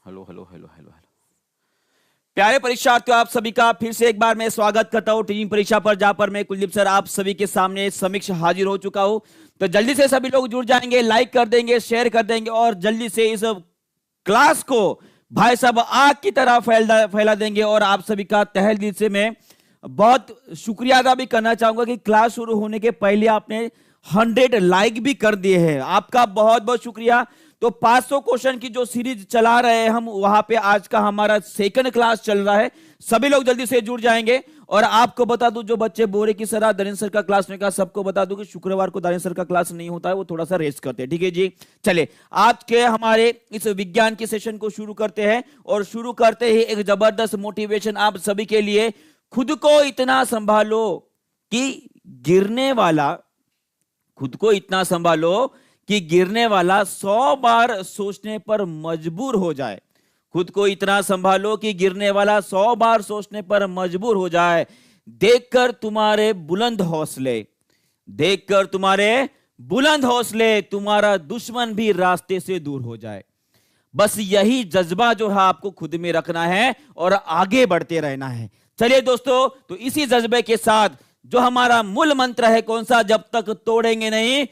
Hello hello hello hello hello प्यारे परीक्षार्थियों, आप सभी का फिर से एक बार मैं स्वागत करता हूं टीचिंग परीक्षा पर, जहां पर मैं कुलदीप सर आप सभी के सामने समीक्ष हाजिर हो चुका हूं। तो जल्दी से सभी लोग जुड़ जाएंगे, लाइक कर देंगे, शेयर कर देंगे और जल्दी से इस क्लास को भाई साहब आग की तरह फैला देंगे। और आप सभी का तहे दिल से मैं बहुत शुक्रिया अदा भी करना चाहूंगा कि क्लास शुरू होने के पहले आपने 100 लाइक भी कर दिए हैं, आपका बहुत बहुत शुक्रिया। तो 500 क्वेश्चन की जो सीरीज चला रहे हैं हम, वहां पे आज का हमारा सेकंड क्लास चल रहा है। सभी लोग जल्दी से जुड़ जाएंगे। और आपको बता दूं, जो बच्चे बोरे की सराह दरिन सर का क्लास में का, सबको बता दूं कि शुक्रवार को दरिन सर का क्लास नहीं होता है, वो थोड़ा सा रेस्ट करते हैं, ठीक है जी। चले आज के हमारे इस विज्ञान के सेशन को शुरू करते हैं। और शुरू करते ही एक जबरदस्त मोटिवेशन आप सभी के लिए। खुद को इतना संभालो कि गिरने वाला, खुद को इतना संभालो कि गिरने वाला 100 बार सोचने पर मजबूर हो जाए। खुद को इतना संभालो कि गिरने वाला 100 बार सोचने पर मजबूर हो जाए। देखकर तुम्हारे बुलंद हौसले, देखकर तुम्हारे बुलंद हौसले, तुम्हारा दुश्मन भी रास्ते से दूर हो जाए। बस यही जज्बा जो है आपको खुद में रखना है और आगे बढ़ते रहना है। चलिए दोस्तों, तो इसी जज्बे के साथ जो हमारा मूल मंत्र है कौन सा, जब तक तोड़ेंगे नहीं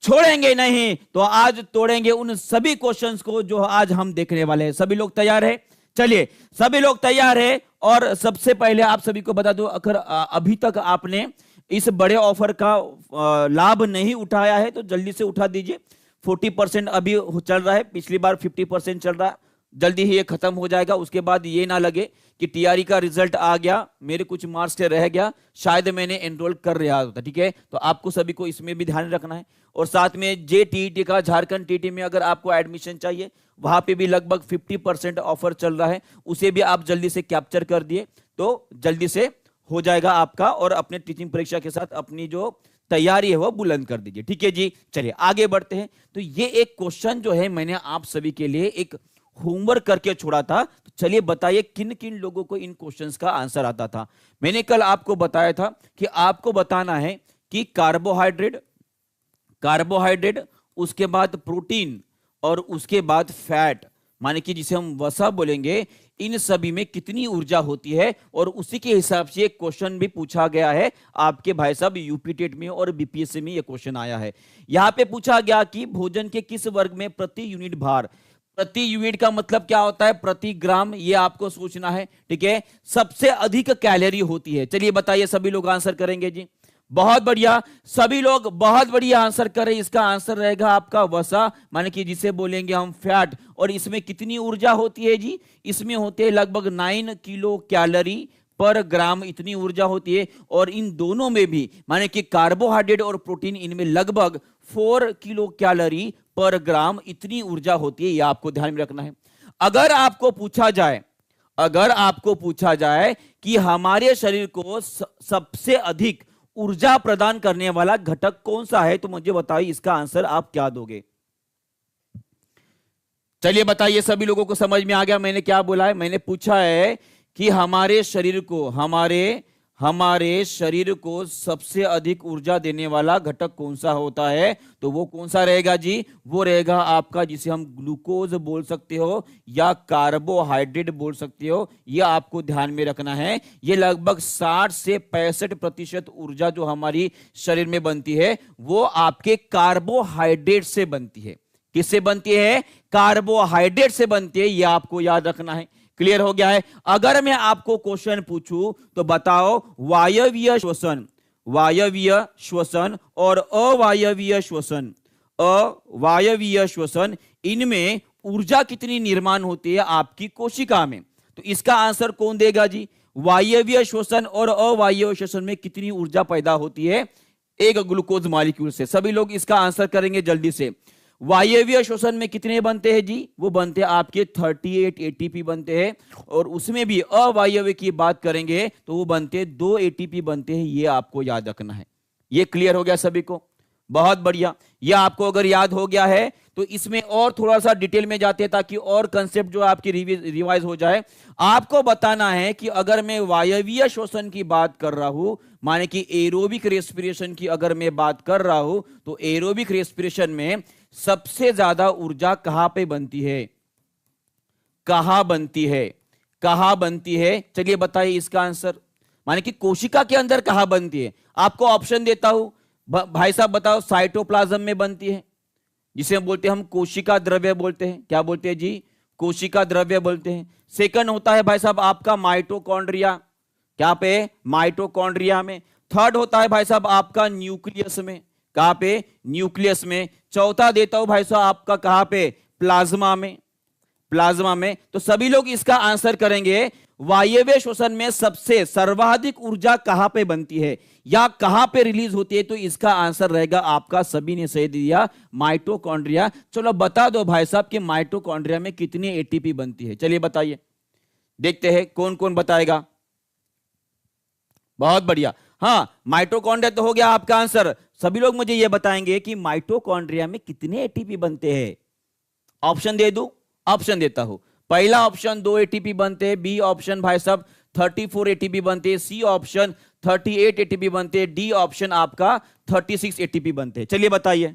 छोड़ेंगे नहीं। तो आज तोड़ेंगे उन सभी क्वेश्चंस को जो आज हम देखने वाले हैं। सभी लोग तैयार है? चलिए सभी लोग तैयार है। और सबसे पहले आप सभी को बता दो, अगर अभी तक आपने इस बड़े ऑफर का लाभ नहीं उठाया है तो जल्दी से उठा दीजिए। 40% अभी चल रहा है, पिछली बार 50% चल रहा है, जल्दी ही ये खत्म हो जाएगा। उसके बाद ये ना लगे कि टीआरई का रिजल्ट आ गया, मेरे कुछ मार्क्स से रह गया, शायद मैंने एनरोल कर रहा होता, ठीक है। तो आपको सभी को इसमें भी ध्यान रखना है। और साथ में जेटीईटी का, झारखंड टीटी में अगर आपको एडमिशन चाहिए, वहां पे भी लगभग 50% ऑफर चल रहा है, उसे भी आप जल्दी से कैप्चर कर दिए तो जल्दी से हो जाएगा आपका। और अपने टीचिंग परीक्षा के साथ अपनी जो तैयारी है वो बुलंद कर दीजिए, ठीक है जी। चलिए आगे बढ़ते हैं। तो ये एक क्वेश्चन जो है मैंने आप सभी के लिए एक होमवर्क करके छोड़ा था। तो चलिए बताइए किन किन लोगों को इन क्वेश्चंस का आंसर आता था। मैंने कल आपको बताया था कि आपको बताना है कि कार्बोहाइड्रेट, कार्बोहाइड्रेट, उसके बाद प्रोटीन और उसके बाद फैट, माने कि जिसे हम वसा बोलेंगे, इन सभी में कितनी ऊर्जा होती है। और उसी के हिसाब से एक क्वेश्चन भी पूछा गया है आपके भाई साहब यूपी टेट में और बीपीएससी में ये क्वेश्चन आया है। यहां पे पूछा गया कि भोजन के किस वर्ग में प्रति यूनिट भार, प्रति यूनिट का मतलब क्या होता है, प्रति ग्राम, ये आपको सोचना है, ठीक है, सबसे अधिक कैलोरी होती है। चलिए बताइए, सभी लोग आंसर करेंगे जी। बहुत बढ़िया, सभी लोग बहुत बढ़िया आंसर करें। इसका आंसर रहेगा आपका वसा, माने कि जिसे बोलेंगे हम फैट। और इसमें कितनी ऊर्जा होती है जी, इसमें होते हैं लगभग 9 किलो कैलोरी पर ग्राम, इतनी ऊर्जा होती है। और इन दोनों में भी माने कि कार्बोहाइड्रेट और प्रोटीन, इनमें लगभग 4 किलो कैलोरी पर ग्राम इतनी ऊर्जा होती है। यह आपको ध्यान में रखना है। अगर आपको पूछा जाए, अगर आपको पूछा जाए कि हमारे शरीर को सबसे अधिक ऊर्जा प्रदान करने वाला घटक कौन सा है, तो मुझे बताइए इसका आंसर आप क्या दोगे। चलिए बताइए, सभी लोगों को समझ में आ गया मैंने क्या बोला है। मैंने पूछा है कि हमारे शरीर को, हमारे शरीर को सबसे अधिक ऊर्जा देने वाला घटक कौन सा होता है, तो वो कौन सा रहेगा जी, वो रहेगा आपका जिसे हम ग्लूकोज बोल सकते हो या कार्बोहाइड्रेट बोल सकते हो। ये आपको ध्यान में रखना है। ये लगभग 60 से 65% ऊर्जा जो हमारी शरीर में बनती है वो आपके कार्बोहाइड्रेट से बनती है। किससे बनती है, कार्बोहाइड्रेट से बनती है, ये आपको याद रखना है। क्लियर हो गया है। अगर मैं आपको क्वेश्चन पूछूं तो बताओ, वायवीय श्वसन, वायवीय श्वसन और अवायवीय श्वसन, अवायवीय श्वसन, इनमें ऊर्जा कितनी निर्माण होती है आपकी कोशिका में, तो इसका आंसर कौन देगा जी। वायवीय श्वसन और अवायवीय श्वसन में कितनी ऊर्जा पैदा होती है एक ग्लूकोज मॉलिक्यूल से। सभी लोग इसका आंसर करेंगे जल्दी से। वायवीय श्वसन में कितने बनते हैं जी, वो बनते हैं आपके 38 एटीपी बनते हैं। और उसमें भी अवायवीय की बात करेंगे तो वो बनते हैं 2 एटीपी बनते हैं। ये आपको याद रखना है। ये क्लियर हो गया सभी को? बहुत बढ़िया। ये आपको अगर याद हो गया है तो इसमें और थोड़ा सा डिटेल में जाते हैं ताकि और कंसेप्ट जो आपकी रिवाइज हो जाए। आपको बताना है कि अगर मैं वायवीय श्वसन की बात कर रहा हूं, माने कि एरोबिक रेस्पिरेशन की अगर मैं बात कर रहा हूं, तो एरोबिक रेस्पिरेशन में सबसे ज्यादा ऊर्जा कहां पे बनती है, कहां बनती है, कहां बनती है? चलिए बताइए इसका आंसर, माने कि कोशिका के अंदर कहां बनती है? आपको ऑप्शन देता हूं, भाई साहब बताओ। साइटोप्लाज्म में बनती है, जिसे हम बोलते हैं, हम कोशिका द्रव्य बोलते हैं। क्या बोलते हैं जी? कोशिका द्रव्य बोलते हैं। सेकंड होता है भाई साहब आपका माइटोकॉन्ड्रिया, क्या पे? माइटोकॉन्ड्रिया में। थर्ड होता है भाई साहब आपका न्यूक्लियस में, कहां पे? न्यूक्लियस में। चौथा देता हूं भाई साहब आपका कहां पे? प्लाज्मा में, प्लाज्मा में। तो सभी लोग इसका आंसर करेंगे, वायव्य श्वसन में सबसे सर्वाधिक ऊर्जा कहां पे बनती है या कहां पे रिलीज होती है? तो इसका आंसर रहेगा आपका, सभी ने सही दिया, माइटोकॉन्ड्रिया। चलो बता दो भाई साहब कि माइटोकॉन्ड्रिया में कितनी एटीपी बनती है? चलिए बताइए, देखते हैं कौन कौन बताएगा। बहुत बढ़िया, हाँ माइटोकॉन्ड्रिया तो हो गया आपका आंसर। सभी लोग मुझे यह बताएंगे कि माइटोकॉन्ड्रिया में कितने एटीपी बनते हैं। ऑप्शन दे दूं? ऑप्शन देता हूं। पहला ऑप्शन 2 एटीपी बनते हैं, बी ऑप्शन भाई साहब 34 एटीपी बनते हैं, सी ऑप्शन 38 एटीपी बनते हैं, डी ऑप्शन आपका 36 एटीपी बनते हैं। चलिए बताइए।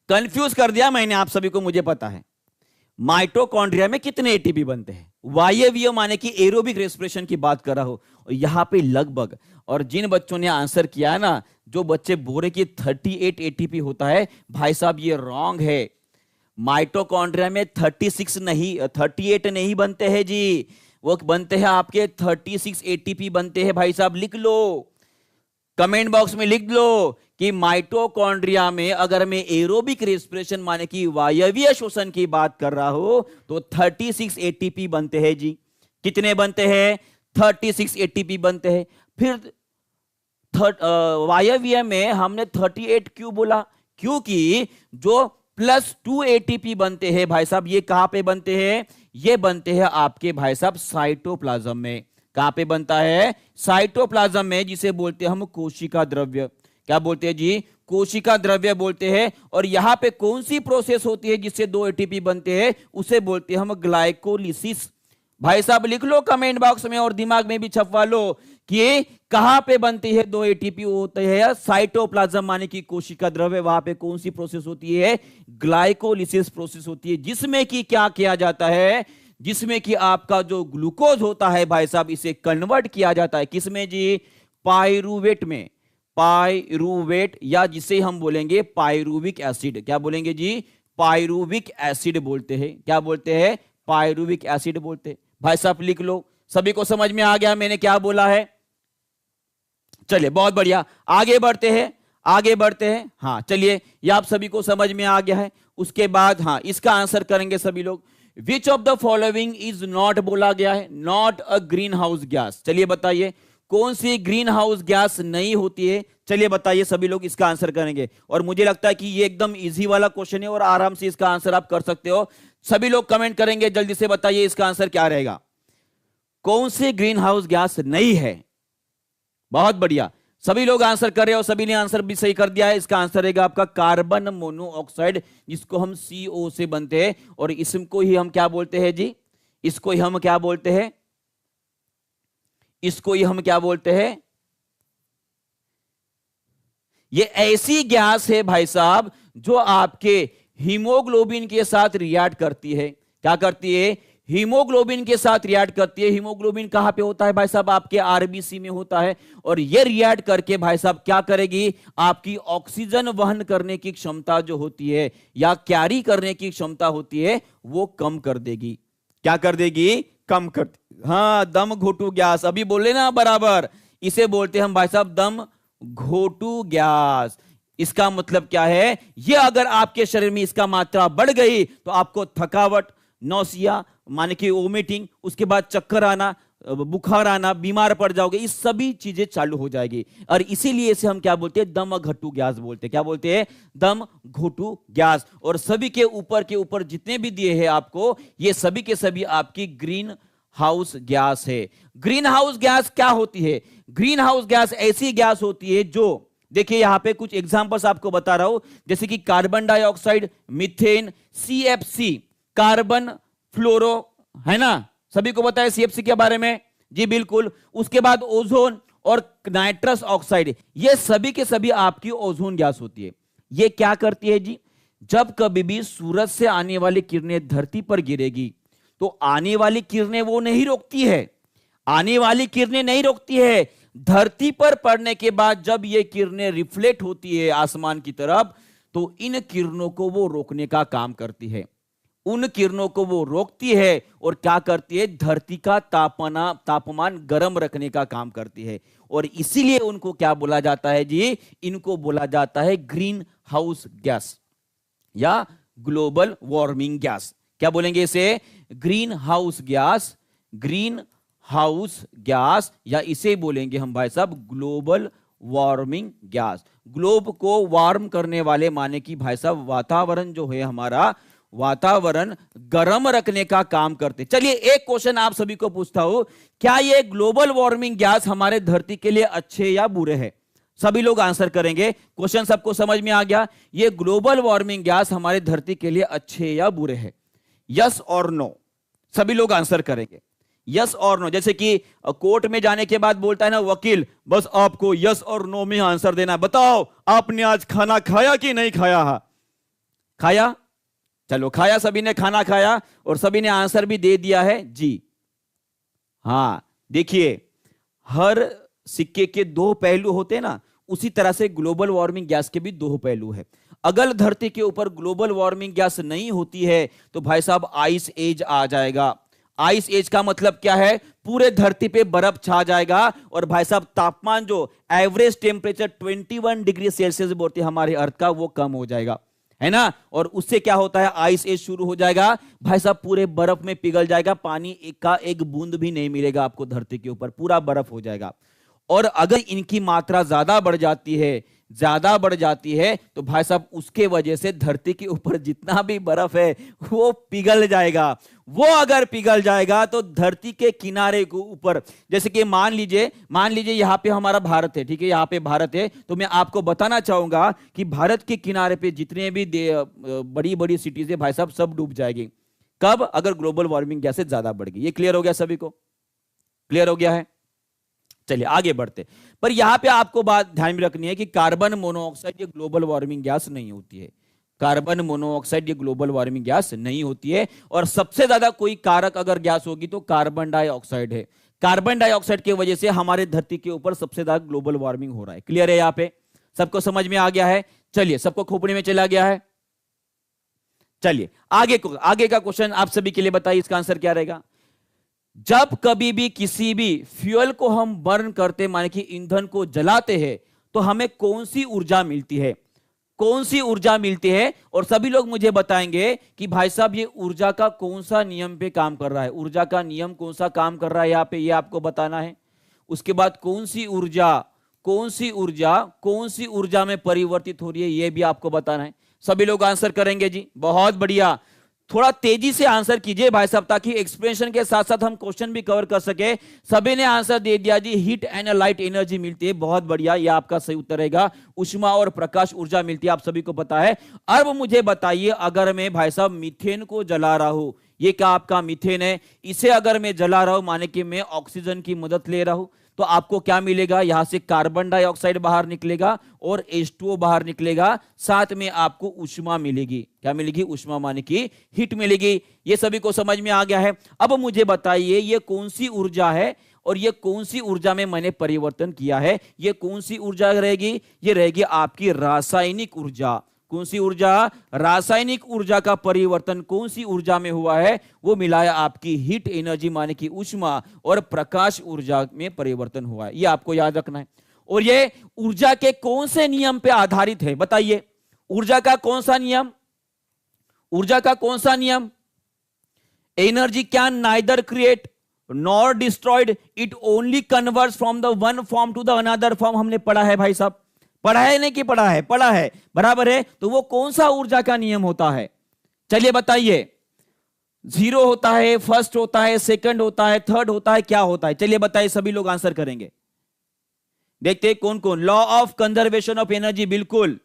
कंफ्यूज कर दिया मैंने आप सभी को, मुझे पता है। माइटोकॉन्ड्रिया में कितने एटीपी बनते हैं? वायवीय माने कि एरोबिक रेस्पिरेशन की बात कर रहा हूं, यहां पे लगभग, और जिन बच्चों ने आंसर किया है ना, जो बच्चे बोल रहे कि 38 एटीपी होता है, भाई साहब ये रॉन्ग है। माइटोकॉन्ड्रिया में 36 नहीं, 38 नहीं बनते हैं जी, वो बनते हैं आपके 36 एटीपी बनते हैं। भाई साहब लिख लो, कमेंट बॉक्स में लिख लो कि माइटोकॉन्ड्रिया में अगर मैं एरोबिक रेस्पिरेशन माने कि वायवीय श्वसन की बात कर रहा हूं तो 36 एटीपी बनते हैं जी। कितने बनते हैं? 36 एटीपी बनते हैं। फिर वायवीय में हमने 38 क्यों बोला? क्योंकि जो +2 एटीपी बनते हैं भाई साहब, ये कहां पे बनते हैं? ये बनते हैं आपके भाई साहब साइटोप्लाज्म में। कहां पे बनता है? साइटोप्लाज्म में, जिसे बोलते हैं हम कोशिका द्रव्य। क्या बोलते हैं जी? कोशिका द्रव्य बोलते हैं। और यहां पे कौन सी प्रोसेस होती है जिससे 2 एटीपी बनते हैं? उसे बोलते हैं हम ग्लाइकोलिसिस। भाई साहब लिख लो कमेंट बॉक्स में और दिमाग में भी छपवा लो कि कहां पे बनती है 2 एटीपी? होते हैं साइटोप्लाज्म माने कि कोशिका द्रव्य। वहां पे कौन सी प्रोसेस होती है? ग्लाइकोलिसिस प्रोसेस होती है, जिसमें कि क्या किया जाता है? जिसमें कि आपका जो ग्लूकोज होता है भाई साहब, इसे कन्वर्ट किया जाता है किसमें जी? पाइरूवेट में। पाइरूवेट, या जिसे हम बोलेंगे पाइरूविक एसिड। क्या बोलेंगे जी? पाइरूविक एसिड बोलते हैं। क्या बोलते हैं? पाइरूविक एसिड बोलते हैं। भाई साहब लिख लो, सभी को समझ में आ गया मैंने क्या बोला है? चलिए बहुत बढ़िया, आगे बढ़ते हैं, आगे बढ़ते हैं। हाँ चलिए, ये आप सभी को समझ में आ गया है। उसके बाद हाँ इसका आंसर करेंगे सभी लोग। विच of the following is not बोला गया है, not a green house gas. चलिए बताइए कौन सी ग्रीन हाउस गैस नहीं होती है? चलिए बताइए, सभी लोग इसका आंसर करेंगे। और मुझे लगता है कि ये एकदम इजी वाला क्वेश्चन है और आराम से इसका आंसर आप कर सकते हो। सभी लोग कमेंट करेंगे, जल्दी से बताइए इसका आंसर क्या रहेगा। कौन सी ग्रीन हाउस गैस नहीं है? बहुत बढ़िया, सभी लोग आंसर कर रहे हो, सभी ने आंसर भी सही कर दिया है। इसका आंसर रहेगा आपका कार्बन मोनोऑक्साइड, जिसको हम CO से बनते हैं। और इसको ही हम क्या बोलते हैं जी? इसको ही हम क्या बोलते हैं? इसको ही हम क्या बोलते हैं? ये ऐसी गैस है भाई साहब जो आपके हीमोग्लोबिन के साथ रिएक्ट करती है। क्या करती है? हीमोग्लोबिन के साथ रिएक्ट करती है। हीमोग्लोबिन कहां पे होता है भाई साहब? आपके RBC में होता है। और ये रिएक्ट करके भाई साहब क्या करेगी? आपकी ऑक्सीजन वहन करने की क्षमता जो होती है या कैरी करने की क्षमता होती है वो कम कर देगी। क्या कर देगी? कम कर। हाँ, दम घोटू गैस, अभी बोले ना बराबर, इसे बोलते हैं हम भाई साहब दम घोटू गैस। इसका मतलब क्या है? ये अगर आपके शरीर में इसका मात्रा बढ़ गई तो आपको थकावट, नौसिया माने कि वोमिटिंग, उसके बाद चक्कर आना, बुखार आना, बीमार पड़ जाओगे, ये सभी चीजें चालू हो जाएगी। और इसीलिए इसे हम क्या बोलते हैं? दम घोटू गैस बोलते हैं। क्या बोलते हैं? दम घोटू गैस। और सभी के ऊपर जितने भी दिए हैं आपको, ये सभी के सभी आपकी ग्रीन हाउस गैस है। ग्रीन हाउस गैस क्या होती है? ग्रीन हाउस गैस ऐसी गैस होती है जो, देखिए यहां पे कुछ एग्जांपल्स आपको बता रहा हूं, जैसे कि carbon dioxide, methane, CFC, carbon fluoro, है ना? सभी को पता है CFC के बारे में जी, बिल्कुल। उसके बाद ओजोन और नाइट्रस ऑक्साइड, ये सभी के सभी आपकी ओजोन गैस होती है। ये क्या करती है जी? जब कभी भी सूरज से आने वाली किरणें धरती पर गिरेगी तो आने वाली किरणें वो नहीं रोकती है, आने वाली किरणें नहीं रोकती है। धरती पर पड़ने के बाद जब ये किरणें रिफ्लेक्ट होती है आसमान की तरफ, तो इन किरणों को वो रोकने का काम करती है, उन किरणों को वो रोकती है और क्या करती है? धरती का तापमान गर्म रखने का काम करती है। और इसीलिए उनको क्या बोला जाता है जी? इनको बोला जाता है ग्रीन हाउस गैस या ग्लोबल वार्मिंग गैस। क्या बोलेंगे इसे? Green house gas, green house gas, या इसे बोलेंगे हम भाई साहब ग्लोबल वार्मिंग गैस। ग्लोब को वार्म करने वाले माने कि भाई साहब वातावरण जो है हमारा, वातावरण गर्म रखने का काम करते। चलिए एक क्वेश्चन आप सभी को पूछता हूं, क्या ये ग्लोबल वार्मिंग गैस हमारे धरती के लिए अच्छे या बुरे हैं? सभी लोग आंसर करेंगे। क्वेश्चन सबको समझ में आ गया? ये ग्लोबल वार्मिंग गैस हमारे धरती के लिए अच्छे या बुरे हैं? यस और नो सभी लोग आंसर करेंगे। यस और नो, जैसे कि कोर्ट में जाने के बाद बोलता है ना वकील, बस आपको यस और नो में आंसर देना, बताओ आपने आज खाना खाया कि नहीं खाया? खाया? चलो खाया, सभी ने खाना खाया और सभी ने आंसर भी दे दिया है जी। हां देखिए, हर सिक्के के दो पहलू होते हैं ना, उसी तरह से ग्लोबल वार्मिंग गैस के भी दो पहलू है। अगर धरती के ऊपर ग्लोबल वार्मिंग गैस नहीं होती है तो भाई साहब आइस एज आ जाएगा। आइस एज का मतलब क्या है? पूरे धरती पे बर्फ छा जाएगा और भाई साहब तापमान जो एवरेज टेम्परेचर 21 डिग्री सेल्सियस बोलते हैं हमारे अर्थ का, वो कम हो जाएगा, है ना। और उससे क्या होता है? आइस एज शुरू हो जाएगा भाई साहब, पूरे बर्फ में पिघल जाएगा, पानी का एक बूंद भी नहीं मिलेगा आपको धरती के ऊपर, पूरा बर्फ हो जाएगा। और अगर इनकी मात्रा ज्यादा बढ़ जाती है, ज्यादा बढ़ जाती है, तो भाई साहब उसके वजह से धरती के ऊपर जितना भी बर्फ है वो पिघल जाएगा। वो अगर पिघल जाएगा तो धरती के किनारे के ऊपर, जैसे कि मान लीजिए यहां पे हमारा भारत है, ठीक है, यहां पे भारत है, तो मैं आपको बताना चाहूंगा कि भारत के किनारे पे जितने भी बड़ी बड़ी सिटीज है भाई साहब, सब डूब जाएगी। कब? अगर ग्लोबल वार्मिंग गैस ज्यादा बढ़ गई। ये क्लियर हो गया सभी को? क्लियर हो गया है? चलिए आगे बढ़ते। पर यहां पे आपको बात ध्यान में रखनी है कि कार्बन मोनोऑक्साइड ये ग्लोबल वार्मिंग गैस नहीं होती है। कार्बन मोनोऑक्साइड ये ग्लोबल वार्मिंग गैस नहीं होती है। और सबसे ज्यादा कोई कारक अगर गैस होगी तो कार्बन डाइऑक्साइड है। कार्बन डाइऑक्साइड की वजह से हमारे धरती के ऊपर सबसे ज्यादा ग्लोबल वार्मिंग हो रहा है। क्लियर है? यहां पे सबको समझ में आ गया है? चलिए, सबको खोपड़ी में चला गया है? चलिए आगे का क्वेश्चन आप सभी के लिए बताइए, इसका आंसर क्या रहेगा? जब कभी भी किसी भी फ्यूल को हम बर्न करते, माने कि ईंधन को जलाते हैं, तो हमें कौन सी ऊर्जा मिलती है? कौन सी ऊर्जा मिलती है? और सभी लोग मुझे बताएंगे कि भाई साहब ये ऊर्जा का कौन सा नियम पे काम कर रहा है, ऊर्जा का नियम कौन सा काम कर रहा है यहां पे, ये आपको बताना है। उसके बाद कौन सी ऊर्जा में परिवर्तित हो रही है, ये भी आपको बताना है। सभी लोग आंसर करेंगे जी, बहुत बढ़िया। थोड़ा तेजी से आंसर कीजिए भाई साहब, ताकि एक्सप्लेनेशन के साथ साथ हम क्वेश्चन भी कवर कर सके। सभी ने आंसर दे दिया जी, हीट एंड लाइट एनर्जी मिलती है, बहुत बढ़िया, ये आपका सही उत्तर रहेगा। उष्मा और प्रकाश ऊर्जा मिलती है, आप सभी को पता है। अब मुझे बताइए, अगर मैं भाई साहब मीथेन को जला रहा हूं, ये क्या आपका मीथेन है, इसे अगर मैं जला रहा हूं, माने कि मैं ऑक्सीजन की मदद ले रहा हूं, तो आपको क्या मिलेगा? यहां से कार्बन डाइऑक्साइड बाहर निकलेगा और H2O बाहर निकलेगा, साथ में आपको उष्मा मिलेगी। क्या मिलेगी? उष्मा, माने कि हीट मिलेगी। ये सभी को समझ में आ गया है? अब मुझे बताइए, ये कौन सी ऊर्जा है और ये कौन सी ऊर्जा में मैंने परिवर्तन किया है? ये कौन सी ऊर्जा रहेगी? ये रहेगी आपकी रासायनिक ऊर्जा। कौन सी ऊर्जा? रासायनिक ऊर्जा का परिवर्तन कौन सी ऊर्जा में हुआ है? वो मिला है आपकी हीट एनर्जी, माने कि उष्मा, और प्रकाश ऊर्जा में परिवर्तन हुआ है। ये आपको याद रखना है। और ये ऊर्जा के कौन से नियम पे आधारित है? बताइए, ऊर्जा का कौन सा नियम? ऊर्जा का कौन सा नियम? Energy can neither create nor destroyed, it only converts from the one form to the another form. हमने पढ़ा है भाई साहब, पढ़ा है नहीं कि पढ़ा है? पढ़ा है, बराबर है। तो वो कौन सा ऊर्जा का नियम होता है? चलिए बताइए। 0 होता है, फर्स्ट होता है, सेकंड होता है, थर्ड होता है, क्या होता है? चलिए बताइए, सभी लोग आंसर करेंगे। देखते हैं कौन कौन। Law of conservation of energy, बिल्कुल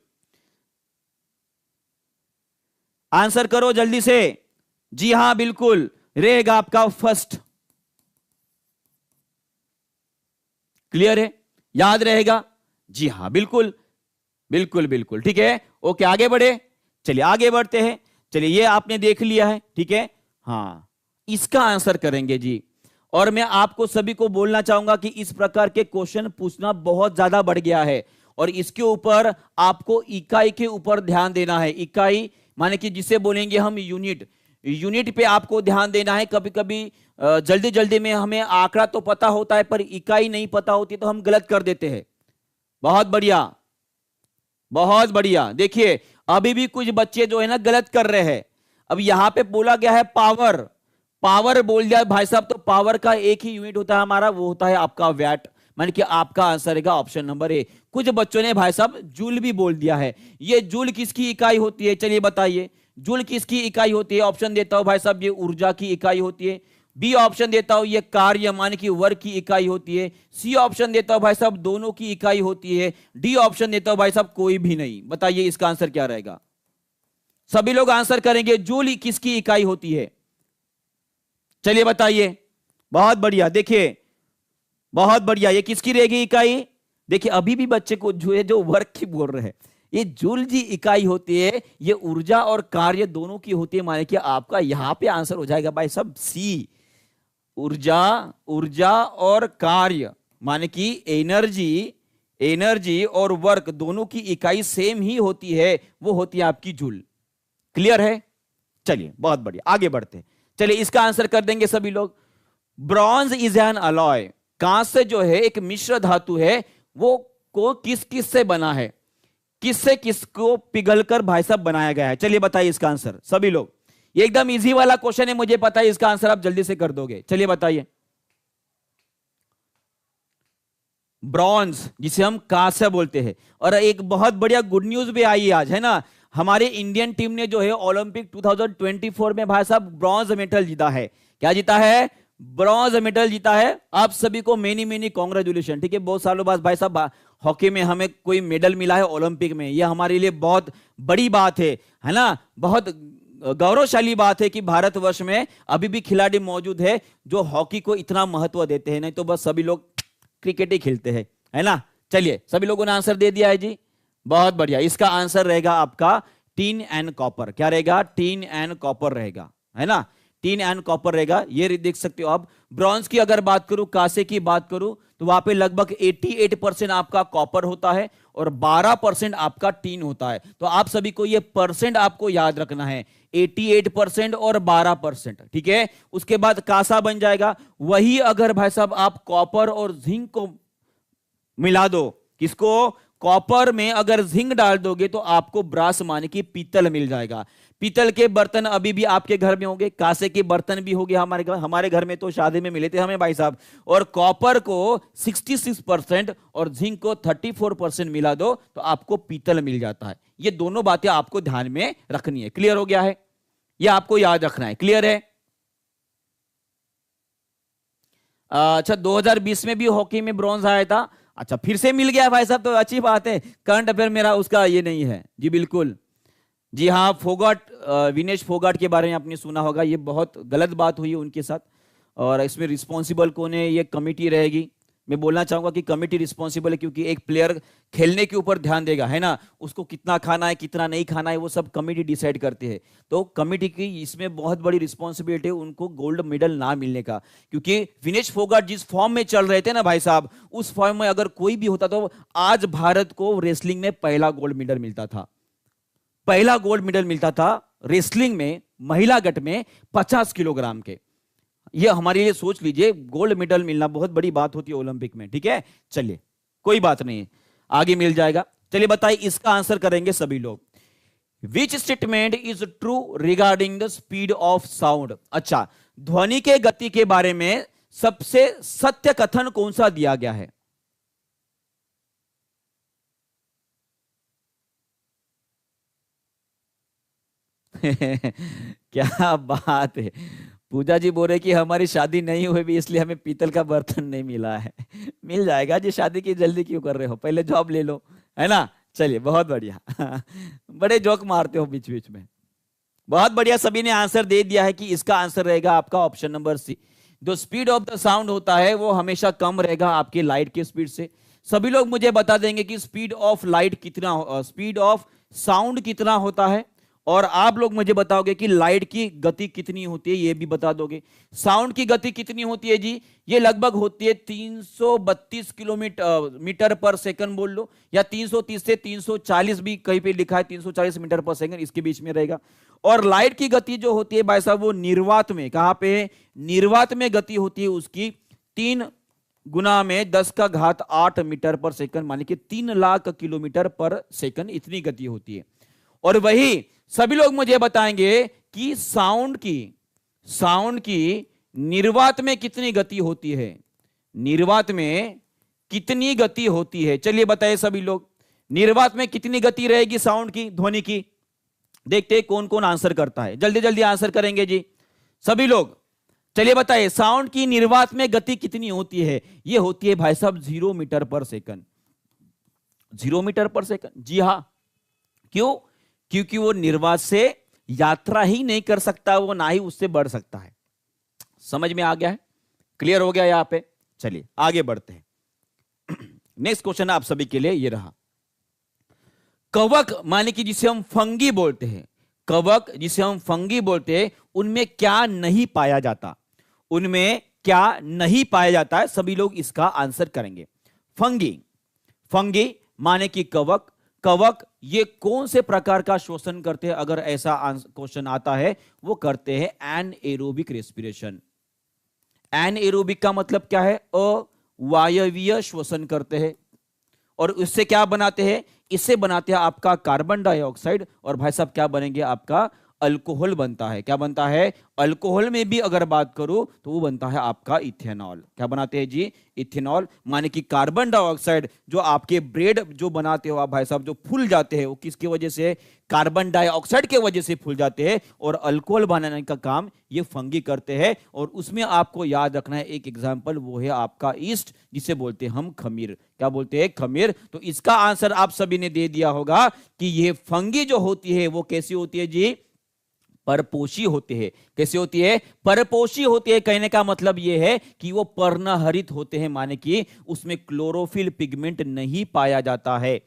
आंसर करो जल्दी से। जी हां, बिल्कुल रहेगा आपका फर्स्ट। क्लियर है? याद रहेगा? जी हां बिल्कुल। बिल्कुल बिल्कुल, ठीक है, ओके, आगे बढ़े। चलिए आगे बढ़ते हैं। चलिए ये आपने देख लिया है, ठीक है, हाँ, इसका आंसर करेंगे जी। और मैं आपको सभी को बोलना चाहूंगा कि इस प्रकार के क्वेश्चन पूछना बहुत ज्यादा बढ़ गया है, और इसके ऊपर आपको इकाई के ऊपर ध्यान देना है। इकाई माने कि जिसे बोलेंगे हम यूनिट, यूनिट पे आपको ध्यान देना है। कभी कभी जल्दी जल्दी में हमें आंकड़ा तो पता होता है पर इकाई नहीं पता होती तो हम गलत कर देते हैं। बहुत बढ़िया, बहुत बढ़िया। देखिए अभी भी कुछ बच्चे जो है ना गलत कर रहे हैं। अब यहां पे बोला गया है पावर, पावर बोल दिया भाई साहब, तो पावर का एक ही यूनिट होता है हमारा, वो होता है आपका वैट। माने कि आपका आंसर रहेगा ऑप्शन नंबर ए। कुछ बच्चों ने भाई साहब जूल भी बोल दिया है। ये जूल किसकी इकाई होती है, चलिए बताइए, जूल किसकी इकाई होती है? ऑप्शन देता हूं भाई साहब, ये ऊर्जा की इकाई होती है। बी ऑप्शन देता हूं, ये कार्य मान की वर्ग की इकाई होती है। सी ऑप्शन देता हूं भाई साहब, दोनों की इकाई होती है। डी ऑप्शन देता हूं भाई साहब, कोई भी नहीं। बताइए इसका आंसर क्या रहेगा? सभी लोग आंसर करेंगे, जूल किसकी इकाई होती है? चलिए बताइए। बहुत बढ़िया, देखिए बहुत बढ़िया, ये किसकी रहेगी इकाई? देखिए अभी भी बच्चे को जो है जो वर्ग की बोल रहे हैं, ये जूल जी इकाई होती है, ये ऊर्जा और कार्य दोनों की होती है। माने कि आपका यहां पे आंसर हो जाएगा भाई साहब सी, ऊर्जा, ऊर्जा और कार्य, माने कि एनर्जी, एनर्जी और वर्क दोनों की इकाई सेम ही होती है, वो होती है आपकी जूल। क्लियर है? चलिए बहुत बढ़िया, आगे बढ़ते हैं। चलिए इसका आंसर कर देंगे सभी लोग। ब्रॉन्ज इज एन अलॉय, कांस्य जो है एक मिश्र धातु है, वो को किस किस से बना है, किससे किसको पिघलकर भाई साहब बनाया गया है? चलिए बताइए इसका आंसर सभी लोग। ये एकदम इजी वाला क्वेश्चन है, मुझे पता है इसका आंसर आप जल्दी से कर दोगे। चलिए बताइए। ब्रॉन्ज जिसे हम कांस्य बोलते हैं। और एक बहुत बढ़िया गुड न्यूज भी आई आज, है ना, हमारे इंडियन टीम ने जो है ओलंपिक 2024 में भाई साहब ब्रॉन्ज मेडल जीता है। क्या जीता है? ब्रॉन्ज मेडल जीता है। आप सभी को मेनी मेनी कॉन्ग्रेचुलेशन, ठीक है। बहुत सालों बाद भाई साहब हॉकी में हमें कोई मेडल मिला है ओलंपिक में, यह हमारे लिए बहुत बड़ी बात है ना, बहुत गौरवशाली बात है कि भारतवर्ष में अभी भी खिलाड़ी मौजूद है जो हॉकी को इतना महत्व देते हैं। नहीं तो बस सभी लोग क्रिकेट ही खेलते हैं, है ना। चलिए सभी लोगों ने आंसर दे दिया है जी, बहुत बढ़िया। इसका आंसर रहेगा आपका टीन एंड कॉपर। क्या रहेगा? टीन एंड कॉपर रहेगा, है ना, टीन एंड कॉपर रहेगा। ये देख सकते हो आप। ब्रॉन्ज की अगर बात करूं, कांसे की बात करूं, तो वहां पे लगभग 88% आपका कॉपर होता है और 12% आपका टीन होता है। तो आप सभी को ये परसेंट आपको याद रखना है, 88% और 12%, ठीक है। उसके बाद कांसा बन जाएगा। वही अगर भाई साहब आप कॉपर और जिंक को मिला दो, किसको? कॉपर में अगर जिंक डाल दोगे तो आपको ब्रास माने की पीतल मिल जाएगा। पीतल के बर्तन अभी भी आपके घर में होंगे, कांसे के बर्तन भी होंगे हमारे घर में तो शादी में मिले थे हमें भाई साहब। और कॉपर को 66% और जिंक को 34% मिला दो तो आपको पीतल मिल जाता है। ये दोनों बातें आपको ध्यान में रखनी है। क्लियर हो गया है? ये आपको याद रखना है। क्लियर है? अच्छा, 2020 में भी हॉकी में ब्रॉन्ज आया था। अच्छा, फिर से मिल गया भाई साहब, तो अच्छी बात है। करंट अफेयर मेरा उसका ये नहीं है जी, बिल्कुल जी हाँ। फोगाट, विनेश फोगाट के बारे में आपने सुना होगा, ये बहुत गलत बात हुई उनके साथ, और इसमें रिस्पॉन्सिबल कौन है? ये कमिटी रहेगी। मैं बोलना चाहूंगा कि कमिटी रिस्पॉन्सिबल है, क्योंकि एक प्लेयर खेलने के ऊपर ध्यान देगा, है ना, उसको कितना खाना है कितना नहीं खाना है वो सब कमिटी डिसाइड करती है। तो कमिटी की इसमें बहुत बड़ी रिस्पॉन्सिबिलिटी है उनको गोल्ड मेडल ना मिलने का, क्योंकि विनेश फोगाट जिस फॉर्म में चल रहे थे ना भाई साहब, उस फॉर्म में अगर कोई भी होता तो आज भारत को रेसलिंग में पहला गोल्ड मेडल मिलता था। पहला गोल्ड मेडल मिलता था रेसलिंग में, महिला गट में 50 किलोग्राम के। ये हमारे लिए सोच लीजिए, गोल्ड मेडल मिलना बहुत बड़ी बात होती है ओलंपिक में, ठीक है। चलिए कोई बात नहीं, आगे मिल जाएगा। चलिए बताइए इसका आंसर करेंगे सभी लोग। Which statement is true regarding the speed of sound? अच्छा, ध्वनि के गति के बारे में सबसे सत्य कथन कौन सा दिया गया है? क्या बात है, पूजा जी बोल रहे कि हमारी शादी नहीं हुई भी इसलिए हमें पीतल का बर्तन नहीं मिला है। मिल जाएगा जी, शादी की जल्दी क्यों कर रहे हो, पहले जॉब ले लो, है ना। चलिए बहुत बढ़िया। बड़े जोक मारते हो बीच बीच में। बहुत बढ़िया, सभी ने आंसर दे दिया है कि इसका आंसर रहेगा आपका ऑप्शन नंबर सी। जो स्पीड ऑफ द साउंड होता है वो हमेशा कम रहेगा आपकी लाइट की स्पीड से। सभी लोग मुझे बता देंगे कि स्पीड ऑफ लाइट कितना, स्पीड ऑफ साउंड कितना होता है, और आप लोग मुझे बताओगे कि लाइट की गति कितनी होती है, ये भी बता दोगे। साउंड की गति कितनी होती है जी? ये लगभग होती है 332 किलोमीटर मीटर पर सेकंड बोल लो, या 330 से 340 भी कहीं पे लिखा है, 340 मीटर पर सेकंड, इसके बीच में रहेगा। और लाइट की गति जो होती है भाई साहब, वो निर्वात में, कहां पे है? निर्वात में गति होती है उसकी 3 गुना में 10⁸ मीटर पर सेकंड, माने कि 3 लाख किलोमीटर पर सेकंड, इतनी गति होती है। और वही सभी लोग मुझे बताएंगे कि साउंड की निर्वात में कितनी गति होती है, निर्वात में कितनी गति होती है? चलिए बताइए सभी लोग, निर्वात में कितनी गति रहेगी साउंड की, ध्वनि की? देखते हैं कौन कौन आंसर करता है, जल्दी जल्दी आंसर करेंगे जी सभी लोग। चलिए बताइए, साउंड की निर्वात में गति कितनी होती है? ये होती है भाई साहब 0 मीटर पर सेकंड, 0 मीटर पर सेकंड। जी हां, क्यों? क्योंकि वो निर्वात से यात्रा ही नहीं कर सकता, वो ना ही उससे बढ़ सकता है। समझ में आ गया है? क्लियर हो गया यहां पे? चलिए आगे बढ़ते हैं। नेक्स्ट क्वेश्चन आप सभी के लिए ये रहा। कवक माने कि जिसे हम फंगी बोलते हैं, कवक जिसे हम फंगी बोलते हैं, उनमें क्या नहीं पाया जाता? उनमें क्या नहीं पाया जाता है? सभी लोग इसका आंसर करेंगे। फंगी माने कि कवक, कवक ये कौन से प्रकार का श्वसन करते हैं? अगर ऐसा क्वेश्चन आता है, वो करते हैं एनएरोबिक रेस्पिरेशन। एनएरोबिक का मतलब क्या है? अवायवीय श्वसन करते हैं। और इससे क्या बनाते हैं? इससे बनाते हैं आपका कार्बन डाइऑक्साइड, और भाई साहब क्या बनेंगे? आपका अल्कोहल बनता है। क्या बनता है? अल्कोहल में भी अगर बात करूं तो वो बनता है आपका इथेनॉल। क्या बनाते हैं जी? इथेनॉल। माने कि कार्बन डाइऑक्साइड, जो आपके ब्रेड जो बनाते हो आप भाई साहब, जो फूल जाते हैं, वो किसकी वजह से? कार्बन डाइऑक्साइड के वजह से फूल जाते हैं। और अल्कोहल बनाने का काम ये फंगी करते हैं। और उसमें आपको याद रखना है एक एग्जाम्पल, वो है आपका ईस्ट, जिसे बोलते हैं हम खमीर। क्या बोलते हैं? खमीर। तो इसका आंसर आप सभी ने दे दिया होगा कि ये फंगी जो होती है वो कैसी होती है जी? परपोषी होते हैं। कैसे होती है? परपोषी होती है। कहने का मतलब यह है कि वो पर्णहरित होते हैं, माने कि उसमें क्लोरोफिल पिगमेंट नहीं पाया जाता है,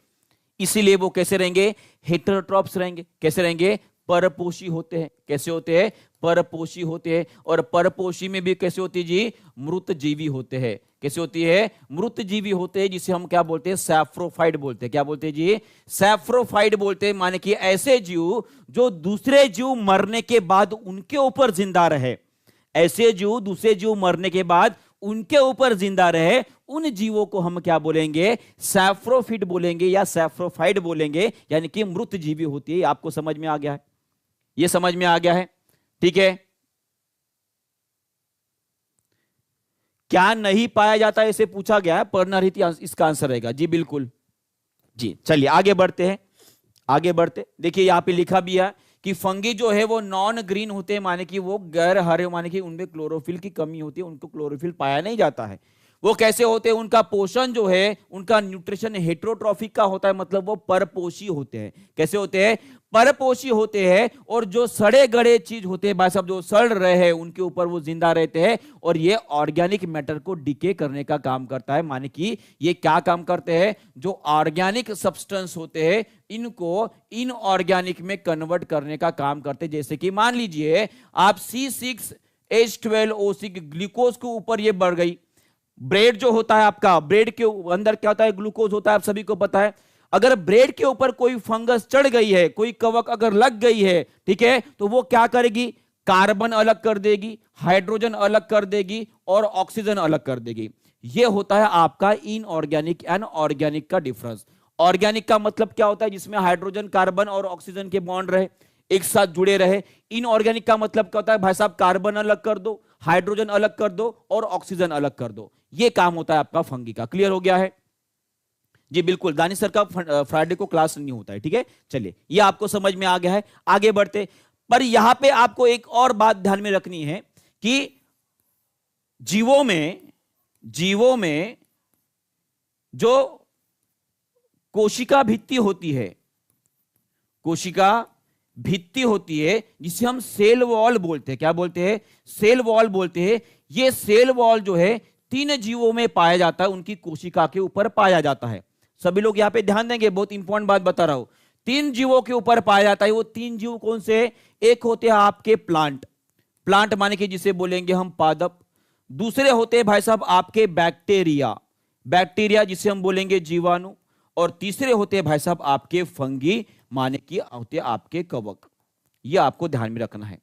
इसीलिए वो कैसे रहेंगे? हेटेरोट्रॉप्स रहेंगे। कैसे रहेंगे? परपोषी होते हैं। कैसे होते हैं? परपोषी होते हैं। और परपोषी में भी कैसे होती है जी? मृत जीवी होते हैं। कैसे होती है? मृत जीवी होते हैं, जिसे हम क्या बोलते हैं? सैप्रोफाइट बोलते हैं। क्या बोलते हैं जी? सैप्रोफाइट बोलते हैं। माने कि ऐसे जीव जो दूसरे जीव मरने के बाद उनके ऊपर जिंदा रहे, ऐसे जीव दूसरे जीव मरने के बाद उनके ऊपर जिंदा रहे, उन जीवों को हम क्या बोलेंगे? सैप्रोफिट बोलेंगे या सैप्रोफाइट बोलेंगे, यानी कि मृत जीवी होती है। आपको समझ में आ गया है? ये समझ में आ गया है? ठीक है। क्या नहीं पाया जाता इसे पूछा गया है, पर्णहरित इसका आंसर रहेगा जी, बिल्कुल जी। चलिए आगे बढ़ते हैं, आगे बढ़ते। देखिए यहां पे लिखा भी है कि फंगी जो है वो नॉन ग्रीन होते हैं, माने कि वो गैर हरे, माने कि उनमें क्लोरोफिल की कमी होती है, उनको क्लोरोफिल पाया नहीं जाता है। वो कैसे होते हैं? उनका पोषण जो है, उनका न्यूट्रिशन हेटेरोट्रॉफिक का होता है, मतलब वो परपोषी होते हैं। कैसे होते हैं? परपोषी होते हैं। और जो सड़े गड़े चीज होते हैं भाई साहब, जो सड़ रहे हैं, उनके ऊपर वो जिंदा रहते हैं। और ये ऑर्गेनिक मैटर को डिके करने का काम करता है, माने कि ये क्या काम करते हैं? जो ऑर्गेनिक सब्सटेंस होते हैं, इनको इनऑर्गेनिक में कन्वर्ट करने का काम करते हैं। जैसे कि मान लीजिए आप C6H12O6 ग्लूकोज के ऊपर ये बढ़ गई। ब्रेड जो होता है आपका, ब्रेड के अंदर क्या होता है? ग्लूकोज होता है, आप सभी को पता है। अगर ब्रेड के ऊपर कोई फंगस चढ़ गई है, कोई कवक अगर लग गई है, ठीक है, तो वो क्या करेगी? कार्बन अलग कर देगी, हाइड्रोजन अलग कर देगी, और ऑक्सीजन अलग कर देगी। ये होता है आपका इनऑर्गेनिक एंड ऑर्गेनिक का डिफरेंस। ऑर्गेनिक का मतलब क्या होता है? जिसमें हाइड्रोजन, कार्बन और ऑक्सीजन के बॉन्ड रहे, एक साथ जुड़े रहे। इनऑर्गेनिक का मतलब क्या होता है? भाई साहब कार्बन अलग कर दो, हाइड्रोजन अलग कर दो, और ऑक्सीजन अलग कर दो। ये काम होता है आपका फंगी का। क्लियर हो गया है जी? बिल्कुल। दानिश सर का फ्राइडे को क्लास नहीं होता है, ठीक है। चलिए ये आपको समझ में आ गया है, आगे बढ़ते। पर यहां पे आपको एक और बात ध्यान में रखनी है कि जीवों में जो कोशिका भित्ति होती है, कोशिका भित्ति होती है, जिसे हम सेल वॉल बोलते हैं। क्या बोलते हैं? सेल वॉल बोलते हैं। ये सेल वॉल जो है तीन जीवों में पाया जाता है, उनकी कोशिका के ऊपर पाया जाता है। सभी लोग यहां पे ध्यान देंगे, बहुत इंपॉर्टेंट बात बता रहा हूं। तीन जीवों के ऊपर पाया जाता है। वो तीन जीव कौन से? एक होते हैं आपके प्लांट, प्लांट माने कि जिसे बोलेंगे हम पादप। दूसरे होते हैं भाई साहब आपके बैक्टीरिया, बैक्टीरिया जिसे हम बोलेंगे जीवाणु। और तीसरे होते हैं भाई साहब आपके फंगी माने कि होते हैं आपके कवक। ये आपको ध्यान में रखना है।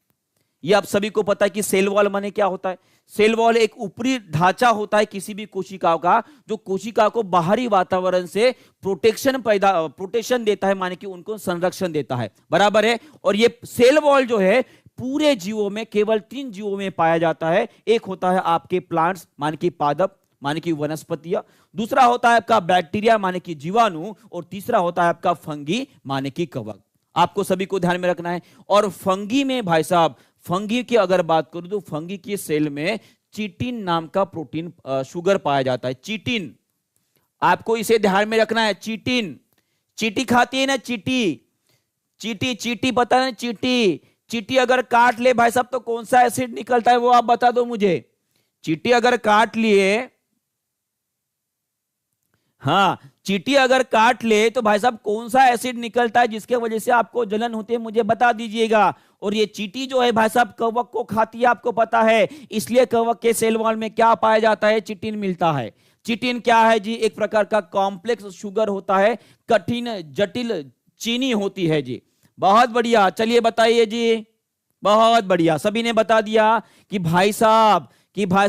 ये आप सभी को पता है कि सेल वॉल माने क्या होता है। सेल वॉल एक ऊपरी ढांचा होता है किसी भी कोशिका का, जो कोशिका को बाहरी वातावरण से प्रोटेक्शन देता है, माने कि उनको संरक्षण देता है, बराबर है। और ये सेल वॉल जो है पूरे जीवों में केवल तीन जीवों में पाया जाता है। एक होता है आपके प्लांट्स माने कि पादप माने कि वनस्पतियां, दूसरा होता है आपका बैक्टीरिया माने कि जीवाणु, और तीसरा होता है आपका फंगी माने कि कवक। आपको सभी को ध्यान में रखना है। और फंगी में भाई साहब, फंगी की अगर बात करूं तो फंगी के सेल में चिटिन नाम का प्रोटीन शुगर पाया जाता है। चिटिन, आपको इसे ध्यान में रखना है। चिटिन, चीटी खाती है ना, चीटी, चीटी चीटी पता है, चीटी। चीटी अगर काट ले भाई साहब तो कौन सा एसिड निकलता है वो आप बता दो मुझे। चीटी अगर काट लिए, हाँ चीटी अगर काट ले तो भाई साहब कौन सा एसिड निकलता है जिसके वजह से आपको जलन होती है, मुझे बता दीजिएगा। और ये चीटी जो है भाई साहब कवक को खाती है, आपको पता है। इसलिए कवक के सेल वॉल में क्या पाया जाता है? चिटिन मिलता है। चिटिन क्या है जी? एक प्रकार का कॉम्प्लेक्स शुगर होता है, कठिन जटिल चीनी होती है जी। बहुत बढ़िया, चलिए बताइए जी। बहुत बढ़िया, सभी ने बता दिया कि भाई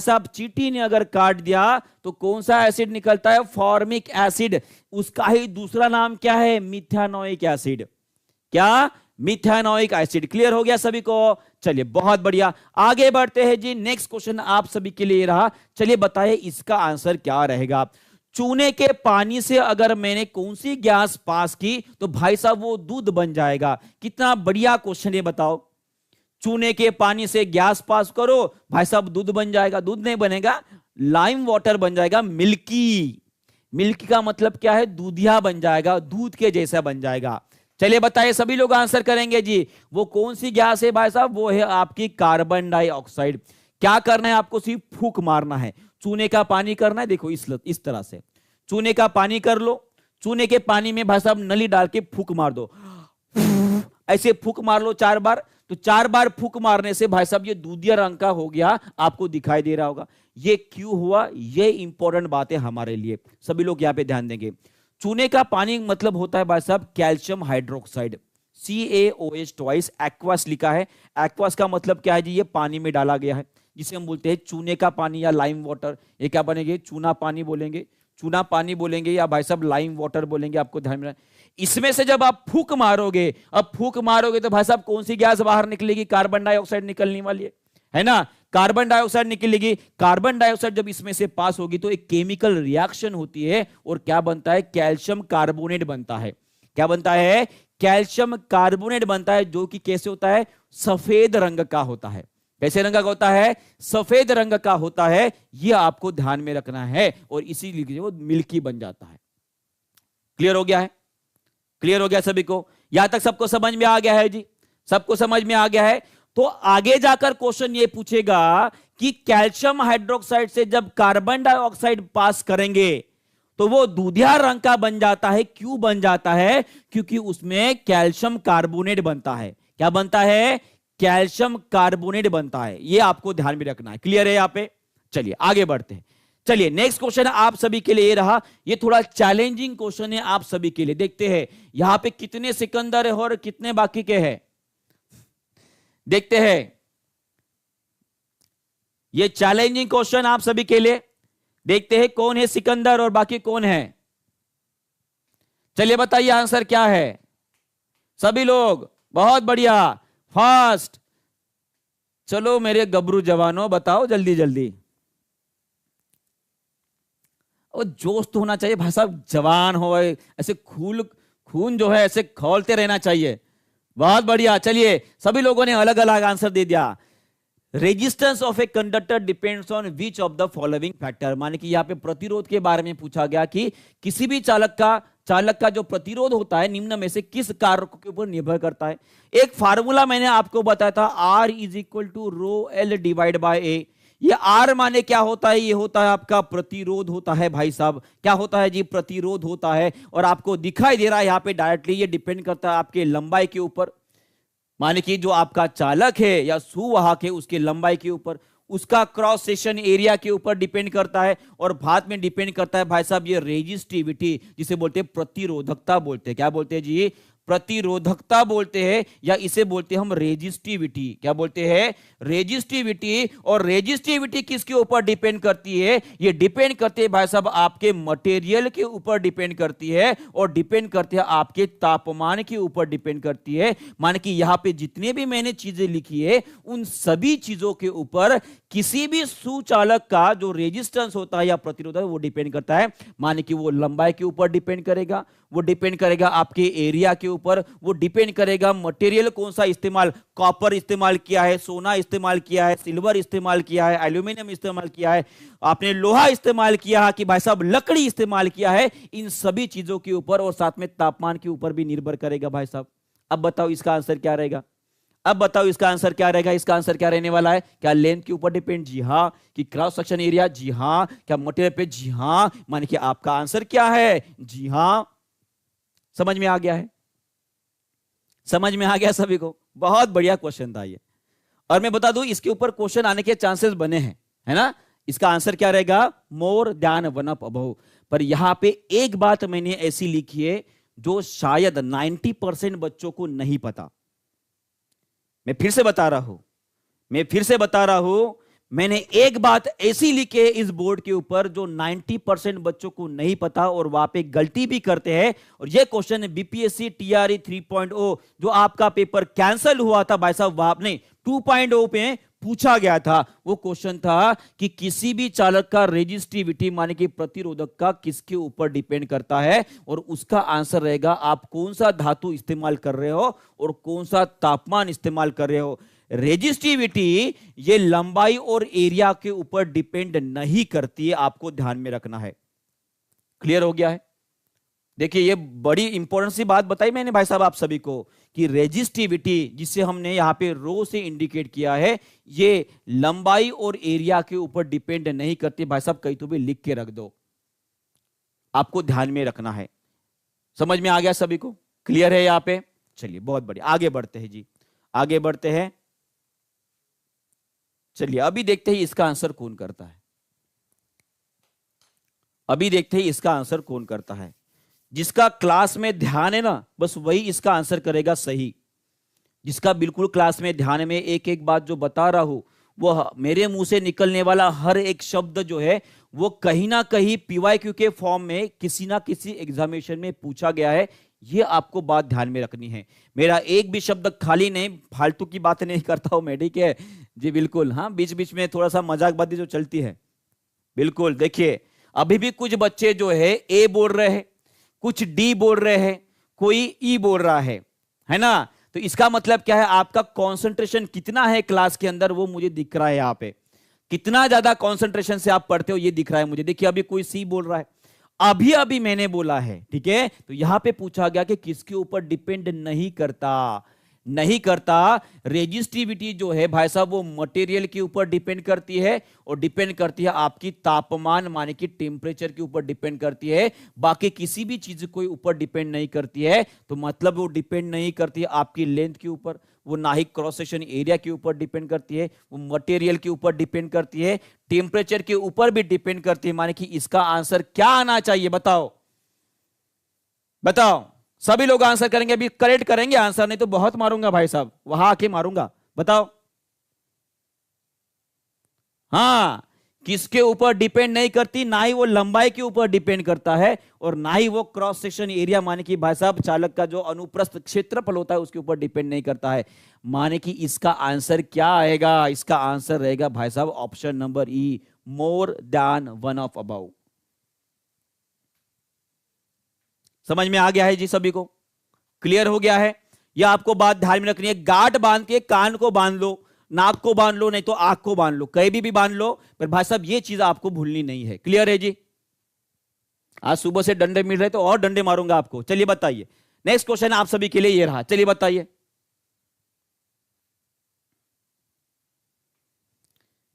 साहब चींटी ने अगर काट दिया तो कौन सा एसिड निकलता है? Formic acid. उसका ही दूसरा नाम क्या है? मिथानोइक एसिड। क्या? मिथानोइक एसिड। क्लियर हो गया सभी को? चलिए बहुत बढ़िया, आगे बढ़ते हैं जी। नेक्स्ट क्वेश्चन आप सभी के लिए रहा, चलिए बताइए इसका आंसर क्या रहेगा। चूने के पानी से अगर मैंने कौन सी गैस पास की तो भाई साहब वो दूध बन जाएगा। कितना बढ़िया क्वेश्चन है, बताओ। चूने के पानी से गैस पास करो भाई साहब दूध बन जाएगा। दूध नहीं बनेगा, लाइम वाटर बन जाएगा, मिल्की। मिल्की का मतलब क्या है? दूधिया बन जाएगा, दूध के जैसा बन जाएगा। चलिए बताइए, सभी लोग आंसर करेंगे जी। वो कौन सी गैस है भाई साहब? वो है आपकी कार्बन डाइऑक्साइड। क्या करना है आपको? सिर्फ फूंक मारना है। चूने का पानी करना है, देखो इस तरह से चूने का पानी कर लो। चूने के पानी में भाई साहब नली डाल के फूंक मार दो, ऐसे फूंक मार लो 4 बार। तो 4 बार फूंक मारने से भाई साहब ये दूधिया रंग का हो गया, आपको दिखाई दे रहा होगा। ये क्यों हुआ? ये इंपॉर्टेंट बात है हमारे लिए, सभी लोग यहां पे ध्यान देंगे। चूने का पानी मतलब होता है भाई साहब calcium hydroxide, CaOH twice. Aqueous लिखा है, एक्वास का मतलब क्या है जी? ये पानी में डाला गया है, जिसे हम बोलते हैं चूने का पानी या लाइम वाटर। ये क्या बनेंगे? चूना पानी बोलेंगे, चूना पानी बोलेंगे, या भाई साहब लाइम वाटर बोलेंगे, आपको ध्यान में। इसमें से जब आप फूंक मारोगे, अब फूंक मारोगे तो भाई साहब कौन सी गैस बाहर निकलेगी? कार्बन डाइऑक्साइड निकलने वाली है ना। कार्बन डाइऑक्साइड निकलेगी। कार्बन डाइऑक्साइड जब इसमें से पास होगी तो एक केमिकल रिएक्शन होती है और क्या बनता है? कैल्शियम कार्बोनेट बनता है। क्या बनता है? कैल्शियम कार्बोनेट बनता है, जो कि कैसे होता है? सफेद रंग का होता है। कैसे रंग का होता है? सफेद रंग का होता है। यह आपको ध्यान में रखना है, और इसीलिए वो मिल्की बन जाता है। क्लियर हो गया है? क्लियर हो गया सभी को? यहां तक सबको समझ में आ गया है जी? सबको समझ में आ गया है? तो आगे जाकर क्वेश्चन ये पूछेगा कि कैल्शियम हाइड्रोक्साइड से जब कार्बन डाइऑक्साइड पास करेंगे तो वो दूधिया रंग का बन जाता है। क्यों बन जाता है? क्योंकि उसमें कैल्शियम कार्बोनेट बनता है। क्या बनता है? कैल्शियम कार्बोनेट बनता है। ये आपको ध्यान में रखना है। क्लियर है यहां पे? चलिए आगे बढ़ते हैं। चलिए नेक्स्ट क्वेश्चन आप सभी के लिए ये रहा। ये थोड़ा चैलेंजिंग क्वेश्चन है आप सभी के लिए। देखते हैं यहां पे कितने सिकंदर है और कितने बाकी के हैं। देखते हैं, ये चैलेंजिंग क्वेश्चन आप सभी के लिए। देखते हैं कौन है सिकंदर और बाकी कौन है। चलिए बताइए आंसर क्या है सभी लोग। बहुत बढ़िया, फास्ट। चलो मेरे गबरू जवानों, बताओ जल्दी जल्दी। और जोश तो होना चाहिए भाई साहब, जवान हो ऐसे खून जो है ऐसे खौलते रहना चाहिए। बहुत बढ़िया, चलिए सभी लोगों ने अलग अलग आंसर दे दिया। Resistance of a conductor depends on which of the following factor. माने कि यहाँ पे प्रतिरोध के बारे में पूछा गया कि किसी भी चालक का जो प्रतिरोध होता है निम्न में से किस कारक के ऊपर निर्भर करता है। एक फार्मूला मैंने आपको बताया था, R = ρl/A। ये आर माने क्या होता है? ये होता है आपका प्रतिरोध होता है भाई साहब। क्या होता है जी? प्रतिरोध होता है। और आपको दिखाई दे रहा है यहां पे डायरेक्टली, ये डिपेंड करता है आपके लंबाई के ऊपर। माने कि जो आपका चालक है या सुवाहक है उसके लंबाई के ऊपर, उसका क्रॉस सेक्शन एरिया के ऊपर डिपेंड करता है, और बाद में डिपेंड करता है भाई साहब ये रेजिस्टिविटी, जिसे बोलते हैं प्रतिरोधकता बोलते हैं। क्या बोलते हैं जी? प्रतिरोधकता बोलते हैं, या इसे बोलते हैं हम रेजिस्टिविटी। क्या बोलते हैं? रेजिस्टिविटी। और रेजिस्टिविटी किसके ऊपर डिपेंड करती है? ये डिपेंड करती है भाई साहब आपके मटेरियल के ऊपर डिपेंड करती है, और डिपेंड करती है आपके तापमान के ऊपर डिपेंड करती है। मान कि यहां पे जितने भी मैंने चीजें लिखी है उन सभी चीजों के ऊपर किसी भी सुचालक का जो रेजिस्टेंस होता है या प्रतिरोधक वो डिपेंड करता है। माने कि वो लंबाई के ऊपर डिपेंड करेगा, वो डिपेंड करेगा आपके एरिया के ऊपर, वो डिपेंड करेगा मटेरियल कौन सा इस्तेमाल, कॉपर इस्तेमाल किया है, सोना इस्तेमाल किया है, सिल्वर इस्तेमाल किया है, एल्यूमिनियम इस्तेमाल किया है, आपने लोहा इस्तेमाल किया है कि भाई साहब लकड़ी इस्तेमाल किया है, इन सभी चीजों के ऊपर और साथ में तापमान के ऊपर भी निर्भर करेगा भाई साहब। अब बताओ इसका आंसर क्या रहेगा? अब बताओ इसका आंसर क्या रहेगा? इसका आंसर क्या रहने वाला है? क्या लेंथ के ऊपर डिपेंड? जी हां। कि क्रॉस सेक्शन एरिया? जी हां। क्या मटेरियल पे? जी हां। माने कि आपका आंसर क्या है? जी हां। समझ में आ गया है? समझ में आ गया सभी को? बहुत बढ़िया क्वेश्चन था ये। और मैं बता दूं इसके ऊपर क्वेश्चन आने के चांसेस बने हैं, है ना? इसका आंसर क्या रहेगा? More than one up above. पर यहां पे एक बात मैंने ऐसी लिखी है जो शायद 90% बच्चों को नहीं पता। मैं फिर से बता रहा हूं, मैंने एक बात ऐसी लिखी है इस बोर्ड के ऊपर जो 90% बच्चों को नहीं पता और वहां पे गलती भी करते हैं। और यह क्वेश्चन बीपीएससी टीआरई 3.0 जो आपका पेपर कैंसिल हुआ था भाई साहब, वहां नहीं 2.0 पे पूछा गया था। वो क्वेश्चन था कि किसी भी चालक का रेजिस्टिविटी माने कि प्रतिरोधक का किसके ऊपर डिपेंड करता है, और उसका आंसर रहेगा आप कौन सा धातु इस्तेमाल कर रहे हो और कौन सा तापमान इस्तेमाल कर रहे हो। रेजिस्टिविटी ये लंबाई और एरिया के ऊपर डिपेंड नहीं करती है, आपको ध्यान में रखना है। क्लियर हो गया है? देखिए ये बड़ी इंपॉर्टेंट सी बात बताई मैंने भाई साहब आप सभी को कि रेजिस्टिविटी जिसे हमने यहां पे रो से इंडिकेट किया है ये लंबाई और एरिया के ऊपर डिपेंड नहीं करती। भाई साहब कहीं तो भी लिख के रख दो, आपको ध्यान में रखना है। समझ में आ गया सभी को? क्लियर है यहां पे? चलिए बहुत बढ़िया, आगे बढ़ते हैं जी, आगे बढ़ते हैं। चलिए अभी देखते हैं इसका आंसर कौन करता है। अभी देखते हैं इसका आंसर कौन करता है। जिसका क्लास में ध्यान है ना बस वही इसका आंसर करेगा सही। जिसका बिल्कुल क्लास में ध्यान में एक एक बात जो बता रहा हूं वो मेरे मुंह से निकलने वाला हर एक शब्द जो है वो कहीं ना कहीं पीवाईक्यू के फॉर्म में किसी ना किसी एग्जामिनेशन में पूछा गया है। ये आपको बात ध्यान में रखनी है। मेरा एक भी शब्द खाली नहीं, फालतू की बातें नहीं करता हूं मैं, ठीक है जी? बिल्कुल हाँ, बीच बीच में थोड़ा सा मजाकबाजी जो चलती है बिल्कुल। देखिए अभी भी कुछ बच्चे जो है ए बोल रहे हैं, कुछ डी बोल रहे हैं, कोई ई बोल रहा है ना? तो इसका मतलब क्या है? आपका कंसंट्रेशन कितना है क्लास के अंदर वो मुझे दिख रहा है। यहाँ पे कितना ज्यादा कंसंट्रेशन से आप पढ़ते हो ये दिख रहा है मुझे। देखिए अभी कोई सी बोल रहा है, अभी अभी मैंने बोला है, ठीक है? तो यहां पे पूछा गया कि किसके ऊपर डिपेंड नहीं करता, नहीं करता। रेजिस्टिविटी जो है भाई साहब वो मटेरियल के ऊपर डिपेंड करती है और डिपेंड करती है आपकी तापमान माने कि टेम्परेचर के ऊपर डिपेंड करती है। बाकी किसी भी चीज के ऊपर डिपेंड नहीं करती है। तो मतलब वो डिपेंड नहीं करती है आपकी लेंथ के ऊपर, वो ना ही क्रॉस सेक्शन एरिया के ऊपर डिपेंड करती है, वो मटेरियल के ऊपर डिपेंड करती है, टेम्परेचर के ऊपर भी डिपेंड करती है। माने कि इसका आंसर क्या आना चाहिए? बताओ बताओ, सभी लोग आंसर करेंगे, अभी करेक्ट करेंगे आंसर, नहीं तो बहुत मारूंगा भाई साहब, वहां आके मारूंगा। बताओ हाँ, किसके ऊपर डिपेंड नहीं करती? ना ही वो लंबाई के ऊपर डिपेंड करता है और ना ही वो क्रॉस सेक्शन एरिया माने कि भाई साहब चालक का जो अनुप्रस्थ क्षेत्रफल होता है उसके ऊपर डिपेंड नहीं करता है। माने कि इसका आंसर क्या आएगा? इसका आंसर रहेगा भाई साहब option number E, more than one of about. समझ में आ गया है जी सभी को? क्लियर हो गया है? यह आपको बात ध्यान में रखनी है। गांठ बांध के कान को बांध लो, नाक को बांध लो, नहीं तो आंख को बांध लो, कहीं भी बांध लो, पर भाई साहब ये चीज आपको भूलनी नहीं है। क्लियर है जी? आज सुबह से डंडे मिल रहे तो और डंडे मारूंगा आपको। चलिए बताइए, नेक्स्ट क्वेश्चन आप सभी के लिए ये रहा। चलिए बताइए,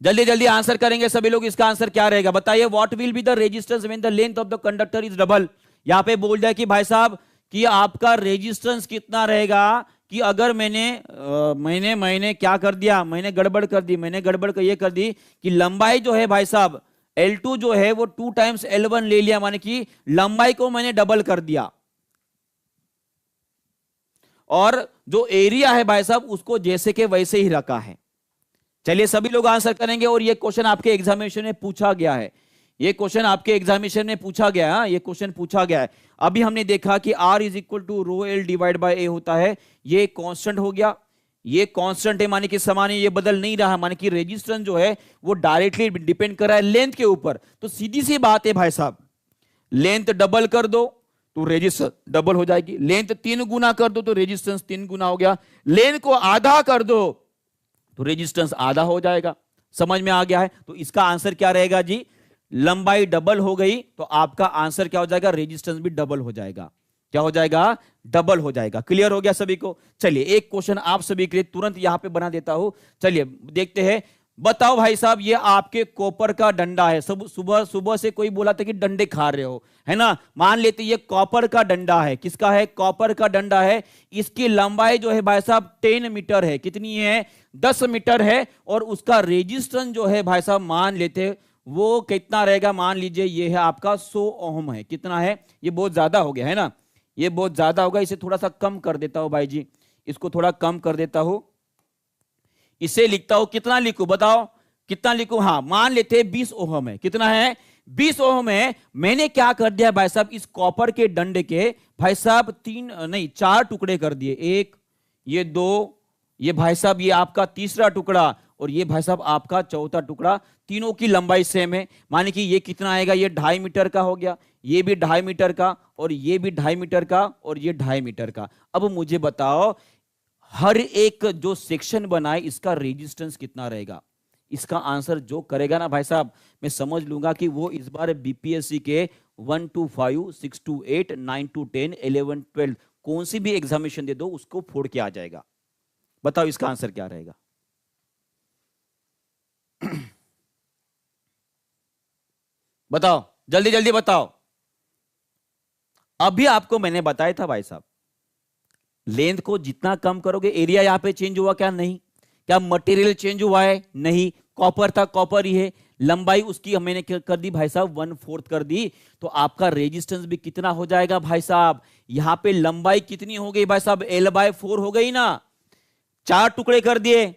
जल्दी जल्दी आंसर करेंगे सभी लोग, इसका आंसर क्या रहेगा बताइए। What will be the resistance when the length of the conductor is double. यहां पे बोल दिया कि भाई साहब कि आपका रेजिस्टेंस कितना रहेगा, कि अगर मैंने क्या कर दिया, मैंने गड़बड़ कर दी, ये कर दी कि लंबाई जो है भाई साहब L2 जो है वो 2 टाइम्स L1 ले लिया, माने कि लंबाई को मैंने डबल कर दिया, और जो एरिया है भाई साहब उसको जैसे के वैसे ही रखा है। चलिए सभी लोग आंसर करेंगे, और ये क्वेश्चन आपके एग्जामिनेशन में पूछा गया है, ये क्वेश्चन आपके एग्जामिनेशन में पूछा गया है, ये क्वेश्चन पूछा गया है। अभी हमने देखा कि R is equal to rho l divide by a होता है, ये कांस्टेंट हो गया, ये कांस्टेंट है, माने कि समान है, ये बदल नहीं रहा, माने कि रेजिस्टेंस जो है वो डायरेक्टली डिपेंड कर रहा है लेंथ के ऊपर। तो सीधी सी बात है भाई साहब, लेंथ डबल कर दो तो रेजिस्टेंस डबल हो जाएगी, लेंथ 3 गुना कर दो तो रेजिस्टेंस 3 गुना हो गया, लेंथ को आधा कर दो तो रेजिस्टेंस आधा हो जाएगा। समझ में आ गया है? तो इसका आंसर क्या रहेगा जी, लंबाई डबल हो गई तो आपका आंसर क्या हो जाएगा, रेजिस्टेंस भी डबल हो जाएगा। क्या हो जाएगा, डबल हो जाएगा। क्लियर हो गया सभी को? चलिए एक क्वेश्चन आप सभी के लिए तुरंत यहां पे बना देता हूं, चलिए देखते हैं। बताओ भाई साहब, ये आपके कॉपर का डंडा है, सब सुबह सुबह से कोई बोला था कि डंडे खा रहे हो, है ना, मान लेते ये कॉपर का डंडा है। किसका है, कॉपर का डंडा है। इसकी लंबाई जो है भाई साहब 10 मीटर है, कितनी है, 10 मीटर है, और उसका रेजिस्टेंस जो है भाई साहब मान लेते वो कितना रहेगा, मान लीजिए ये है आपका 100 ओम है। कितना है, ये बहुत ज्यादा हो गया है ना, ये बहुत ज्यादा होगा, इसे थोड़ा सा कम कर देता हूं भाई जी, इसको थोड़ा कम कर देता हूं, इसे लिखता हूं, कितना लिखूं बताओ, कितना लिखूं, हाँ मान लेते 20 ओम है। कितना है, 20 ओम है। मैंने क्या कर दिया भाई साहब, इस कॉपर के डंडे के भाई साहब 4 टुकड़े कर दिए, एक, ये 2, ये भाई साहब ये आपका तीसरा टुकड़ा, और ये भाई साहब आपका चौथा टुकड़ा। तीनों की लंबाई सेम है, माने कि ये कितना आएगा, ये 2.5 मीटर का हो गया, ये भी 2.5 मीटर का, और ये भी 2.5 मीटर का, और ये 2.5 मीटर का। अब मुझे बताओ हर एक जो सेक्शन बनाए इसका रेजिस्टेंस कितना रहेगा। इसका आंसर जो करेगा ना भाई साहब, मैं समझ लूंगा कि वो इस बार बीपीएससी के 1 to 5, 6 to 8, 9 to 10, 11, 12 कौन सी भी एग्जामिनेशन दे दो उसको फोड़ के आ जाएगा। बताओ इसका आंसर क्या रहेगा। बताओ जल्दी जल्दी बताओ। अभी आपको मैंने बताया था भाई साहब, लेंथ को जितना कम करोगे, एरिया यहां पे चेंज हुआ क्या, नहीं। क्या मटेरियल चेंज हुआ है, नहीं। कॉपर था कॉपर ही है, लंबाई उसकी मैंने क्या कर दी भाई साहब 1/4 कर दी, तो आपका रेजिस्टेंस भी कितना हो जाएगा भाई साहब, यहां पे लंबाई कितनी हो गई भाई साहब, L/4 हो गई ना, 4 टुकड़े कर दिए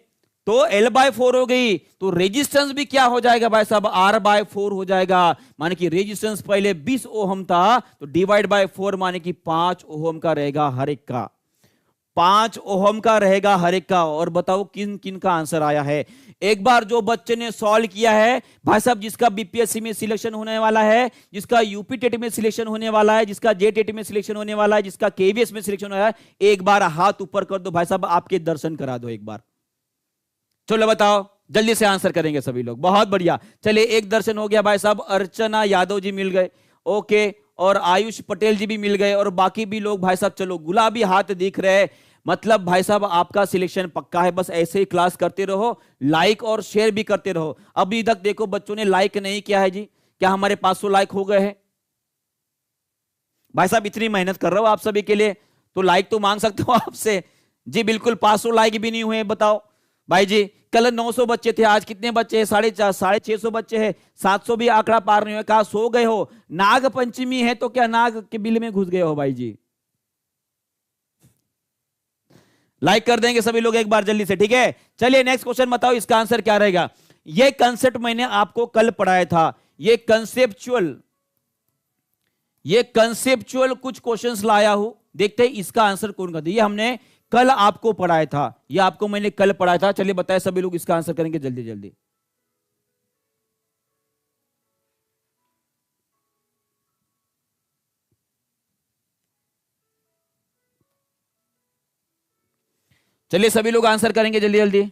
तो L/4 हो गई, तो रेजिस्टेंस भी क्या हो जाएगा भाई साहब, R/4 हो जाएगा। माने कि रेजिस्टेंस पहले 20 ओम था, तो डिवाइड बाय 4 माने कि 5 ओम का रहेगा हर एक का, 5 ओम का रहेगा हर एक का। और बताओ किन किन का आंसर आया है। एक बार जो बच्चे ने सॉल्व किया है भाई साहब, जिसका बीपीएससी में सिलेक्शन होने वाला है, जिसका यूपी टेट में सिलेक्शन होने वाला है, जिसका जे टेट में सिलेक्शन होने वाला है, जिसका केवीएस में सिलेक्शन होना है, एक बार हाथ ऊपर कर दो भाई साहब, आपके दर्शन करा दो एक बार। चलो बताओ, जल्दी से आंसर करेंगे सभी लोग, बहुत बढ़िया। चलिए एक दर्शन हो गया भाई साहब, अर्चना यादव जी मिल गए, ओके, और आयुष पटेल जी भी मिल गए, और बाकी भी लोग भाई साहब, चलो गुलाबी हाथ दिख रहे हैं, मतलब भाई साहब आपका सिलेक्शन पक्का है। बस ऐसे ही क्लास करते रहो, लाइक और शेयर भी करते रहो। अभी तक देखो बच्चों ने लाइक नहीं किया है जी, क्या हमारे 500 लाइक हो गए हैं भाई साहब? इतनी मेहनत कर रहा हूं आप सभी के लिए, तो लाइक तो मांग सकता हूं आपसे जी। बिल्कुल 500 लाइक भी नहीं हुए, बताओ भाई जी। कल 900 बच्चे थे, आज कितने बच्चे हैं, 650 बच्चे हैं, 700 भी आंकड़ा पार नहीं हुआ। कहा सो गए हो, नाग पंचमी है तो क्या नाग के बिल में घुस गए हो भाई जी? लाइक कर देंगे सभी लोग एक बार जल्दी से, ठीक है। चलिए नेक्स्ट क्वेश्चन बताओ, इसका आंसर क्या रहेगा। ये कंसेप्ट मैंने आपको कल पढ़ाया था, ये कंसेप्चुअल कुछ क्वेश्चंस लाया हूं, देखते हैं इसका आंसर कौन करता है। ये हमने कल आपको पढ़ाया था, ये आपको मैंने कल पढ़ाया था। चलिए बताए सभी लोग इसका आंसर करेंगे जल्दी जल्दी। चलिए सभी लोग आंसर करेंगे जल्दी जल्दी।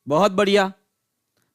बहुत बढ़िया,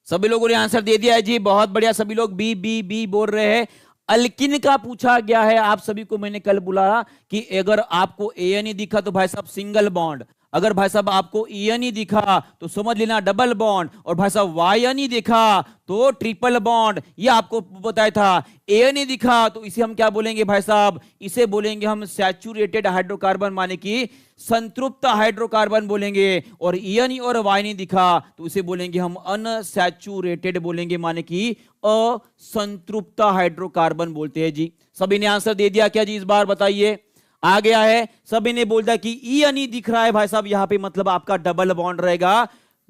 सभी लोगों ने आंसर दे दिया है जी, बहुत बढ़िया। सभी लोग बी बी बी बोल रहे हैं। अल्किन का पूछा गया है। आप सभी को मैंने कल बुलाया कि अगर आपको एन ही दिखा तो भाई साहब सिंगल बॉन्ड, अगर भाई साहब आपको ईएन ही दिखा तो समझ लेना डबल बॉन्ड, और भाई साहब वाईएन ही दिखा तो ट्रिपल बॉन्ड, ये आपको बताया था। एन ही दिखा तो इसे हम क्या बोलेंगे भाई साहब, इसे बोलेंगे हम सैचुरेटेड हाइड्रोकार्बन, माने कि संतृप्त हाइड्रोकार्बन बोलेंगे। और ईएन और वाई नहीं दिखा तो इसे बोलेंगे हम अनसैचुरेटेड बोलेंगे, माने कि असंतृप्त हाइड्रोकार्बन बोलते हैं जी। सभी ने आंसर दे दिया क्या जी? इस बार बताइए। आ गया है, सभी ने बोल दिया कि ईएन ही दिख रहा है भाई साहब यहां पे, मतलब आपका डबल बॉन्ड रहेगा।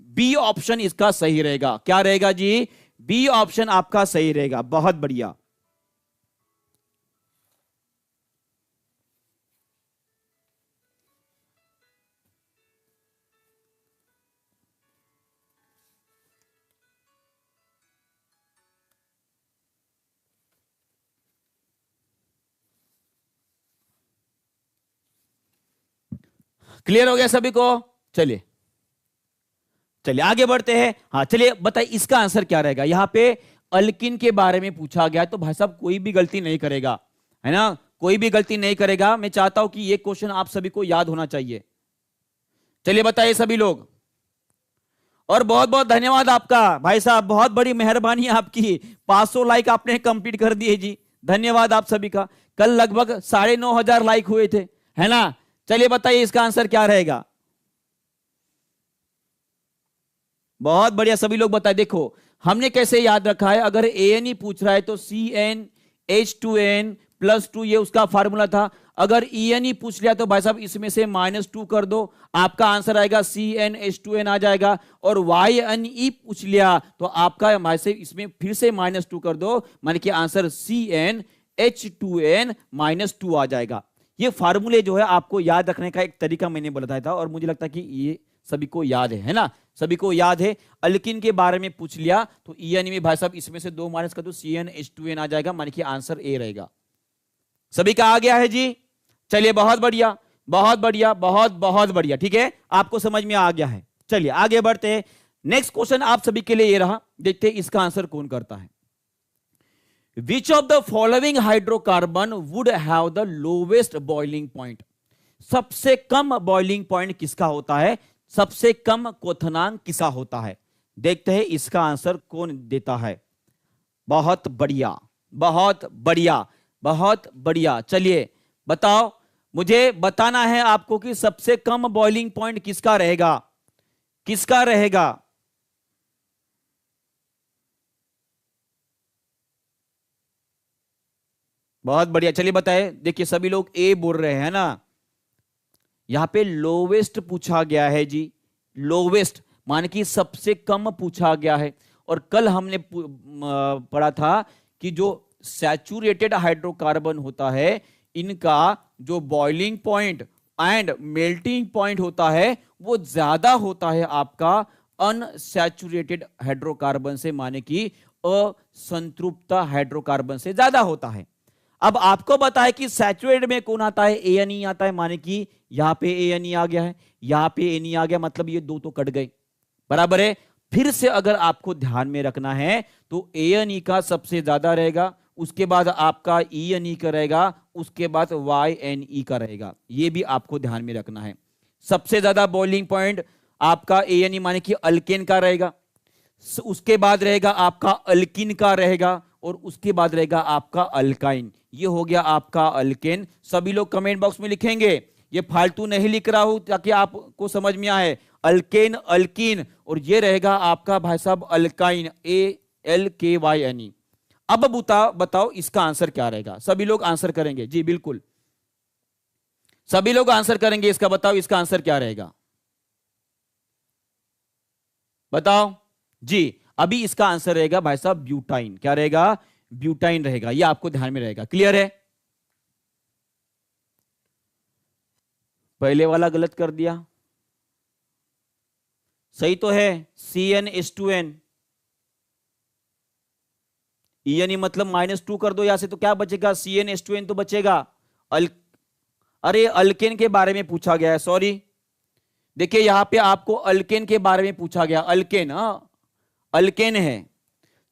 बी ऑप्शन इसका सही रहेगा। क्या रहेगा जी? बी ऑप्शन आपका सही रहेगा। बहुत बढ़िया। क्लियर हो गया सभी को? चलिए चलिए आगे बढ़ते हैं। हाँ चलिए बताइए इसका आंसर क्या रहेगा। यहां पे अल्किन के बारे में पूछा गया तो भाई साहब कोई भी गलती नहीं करेगा, है ना, कोई भी गलती नहीं करेगा। मैं चाहता हूं कि ये क्वेश्चन आप सभी को याद होना चाहिए। चलिए बताइए सभी लोग। और बहुत बहुत धन्यवाद आपका भाई साहब, बहुत बड़ी मेहरबानी आपकी, 500 लाइक आपने कंप्लीट कर दिए जी। धन्यवाद आप सभी का। कल लगभग 9,500 लाइक हुए थे, है ना। चलिए बताइए इसका आंसर क्या रहेगा। बहुत बढ़िया, सभी लोग बताए। देखो हमने कैसे याद रखा है, अगर एन ही पूछ रहा है तो CnH2n+2 ये उसका फार्मूला था। अगर EN ही पूछ लिया तो भाई साहब इसमें से -2 कर दो, आपका आंसर आएगा CnH2n आ जाएगा। और YnE पूछ लिया तो आपका भाई साहब इसमें फिर से -2 कर दो, माने कि आंसर CnH2n-2 आ जाएगा। ये फार्मूले जो है आपको याद रखने का एक तरीका मैंने बताया था, और मुझे लगता है कि ये सभी को याद है ना, सभी को याद है। अल्किन के बारे में पूछ लिया तो EN में भाई साहब इसमें से 2 माइनस कर दो, CnH2n आ जाएगा, माने कि आंसर ए रहेगा। सभी का आ गया है जी। चलिए बहुत बढ़िया, बहुत बढ़िया, बहुत बहुत बढ़िया। ठीक है, आपको समझ में आ गया है। चलिए आगे बढ़ते हैं। नेक्स्ट क्वेश्चन आप सभी के लिए ये रहा, देखते हैं इसका आंसर कौन करता है। विच of the following hydrocarbon would have the lowest boiling point? सबसे कम बॉइलिंग पॉइंट किसका होता है, सबसे कम क्वथनांक किसका होता है? देखते हैं इसका आंसर कौन देता है। बहुत बढ़िया, बहुत बढ़िया, बहुत बढ़िया। चलिए बताओ, मुझे बताना है आपको कि सबसे कम बॉइलिंग पॉइंट किसका रहेगा, किसका रहेगा। बहुत बढ़िया, चलिए बताए। देखिए सभी लोग ए बोल रहे हैं ना, यहां पे लोवेस्ट पूछा गया है जी। लोवेस्ट मान कि सबसे कम पूछा गया है। और कल हमने पढ़ा था कि जो सैचुरेटेड हाइड्रोकार्बन होता है इनका जो boiling point and melting point होता है वो ज्यादा होता है आपका अनसैचुरेटेड हाइड्रोकार्बन से, माने कि असंतृप्त हाइड्रोकार्बन से ज्यादा होता है। अब आपको बताए कि सैचुरेटेड में कौन आता है, ANE आता है, माने कि यहां पे ANE आ गया है, यहां पे ANE आ गया, मतलब ये दो तो कट गए, बराबर है। फिर से अगर आपको ध्यान में रखना है तो ANE का सबसे ज्यादा रहेगा, उसके बाद आपका ENE का रहेगा, उसके बाद YNE का रहेगा। ये भी आपको ध्यान में रखना है। सबसे ज्यादा बॉइलिंग पॉइंट आपका ANE माने कि अल्केन का रहेगा, उसके बाद रहेगा आपका अल्किन का रहेगा, और उसके बाद रहेगा आपका अल्काइन। ये हो गया आपका अल्केन। सभी लोग कमेंट बॉक्स में लिखेंगे, ये फालतू नहीं लिख रहा हूं ताकि आपको समझ में आए। अल्केन, अल्कीन, और ये रहेगा आपका भाई साहब अल्काइन, ALKYNE। अब बताओ इसका आंसर क्या रहेगा। सभी लोग आंसर करेंगे जी, बिल्कुल सभी लोग आंसर करेंगे इसका। बताओ इसका आंसर क्या रहेगा, बताओ जी। अभी इसका आंसर रहेगा भाई साहब ब्यूटाइन। क्या रहेगा? ब्यूटाइन रहेगा। ये आपको ध्यान में रहेगा। क्लियर है? पहले वाला गलत कर दिया, सही तो है। CnH2n, ENE मतलब -2 कर दो यहां से तो क्या बचेगा, CnH2n तो बचेगा। अरे अल्केन के बारे में पूछा गया है, सॉरी, देखिए यहां पे आपको अल्केन के बारे में पूछा गया, अल्केन, अल्केन है,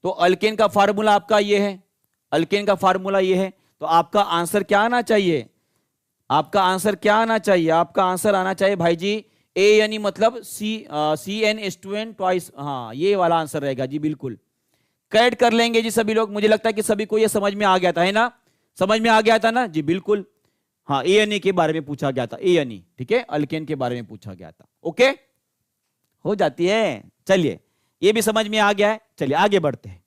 तो अल्केन का फार्मूला आपका ये है, अल्केन का फार्मूला ये है, तो आपका आंसर क्या आना चाहिए, आपका आंसर क्या आना चाहिए, आपका आंसर आना चाहिए भाई जी ए, यानी मतलब CnH2n ट्वाइस, हाँ ये वाला आंसर रहेगा जी, बिल्कुल करेक्ट कर लेंगे जी सभी लोग। मुझे लगता है कि सभी को ये समझ में आ गया था, है ना, समझ में आ गया था ना जी, बिल्कुल। हाँ ANA के बारे में पूछा गया था, ANA, ठीक है, अल्केन के बारे में पूछा गया था, ओके हो जाती है। चलिए ये भी समझ में आ गया है, चलिए आगे बढ़ते हैं।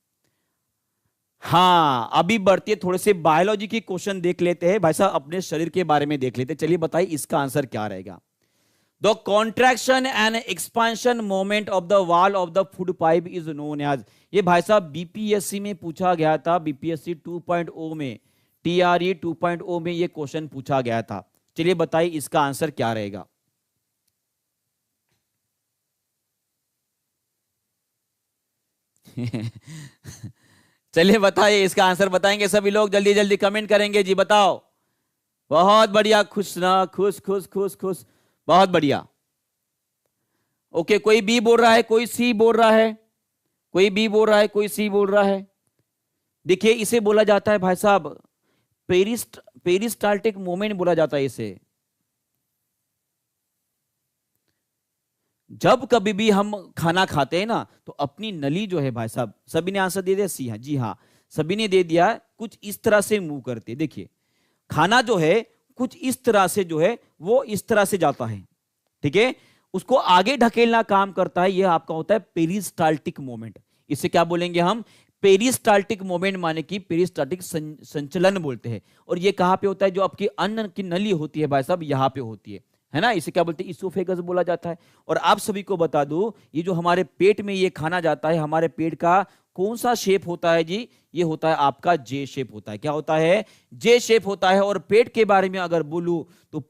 हाँ अभी बढ़ते थोड़े से बायोलॉजी के क्वेश्चन देख लेते हैं भाई साहब, अपने शरीर के बारे में देख लेते हैं। चलिए बताइए इसका आंसर क्या रहेगा। The contraction and expansion moment of the wall of the food pipe is known as, ये भाई साहब बीपीएससी में पूछा गया था, बीपीएससी 2.0 में, TRE 2.0 में ये क्वेश्चन पूछा गया था। चलिए बताइए इसका आंसर क्या रहेगा। चलिए बताइए इसका आंसर, बताएंगे सभी लोग, जल्दी जल्दी कमेंट करेंगे जी, बताओ। बहुत बढ़िया, खुश ना, खुश खुश खुश खुश, बहुत बढ़िया। ओके कोई बी बोल रहा है, कोई सी बोल रहा है, कोई बी बोल रहा है, कोई सी बोल रहा है। देखिए इसे बोला जाता है भाई साहब पेरिस्टाल्टिक मोमेंट बोला जाता है इसे। जब कभी भी हम खाना खाते हैं ना, तो अपनी नली जो है भाई साहब, सभी ने आंसर दे दिया सी, हाँ जी हाँ सभी ने दे दिया, कुछ इस तरह से मूव करते, देखिए खाना जो है कुछ इस तरह से जो है वो इस तरह से जाता है, ठीक है, उसको आगे ढकेलना काम करता है, ये आपका होता है पेरिस्टाल्टिक मोमेंट। इसे क्या बोलेंगे हम, पेरिस्टाल्टिक मोमेंट, माने कि पेरिस्टाल्टिक संचलन बोलते हैं। और ये कहां पे होता है, जो आपकी अन्न की नली होती है भाई साहब यहां पे होती है ना, इसे क्या बोलते हैं, इसोफेगस बोला जाता है। और आप सभी को बता दूं, ये जो हमारे पेट में ये खाना जाता है, हमारे पेट का कौन सा शेप होता है जी, ये होता है आपका जे शेप होता है। क्या होता है, जे शेप होता है। और पेट के बारे में अगर बोलूं तो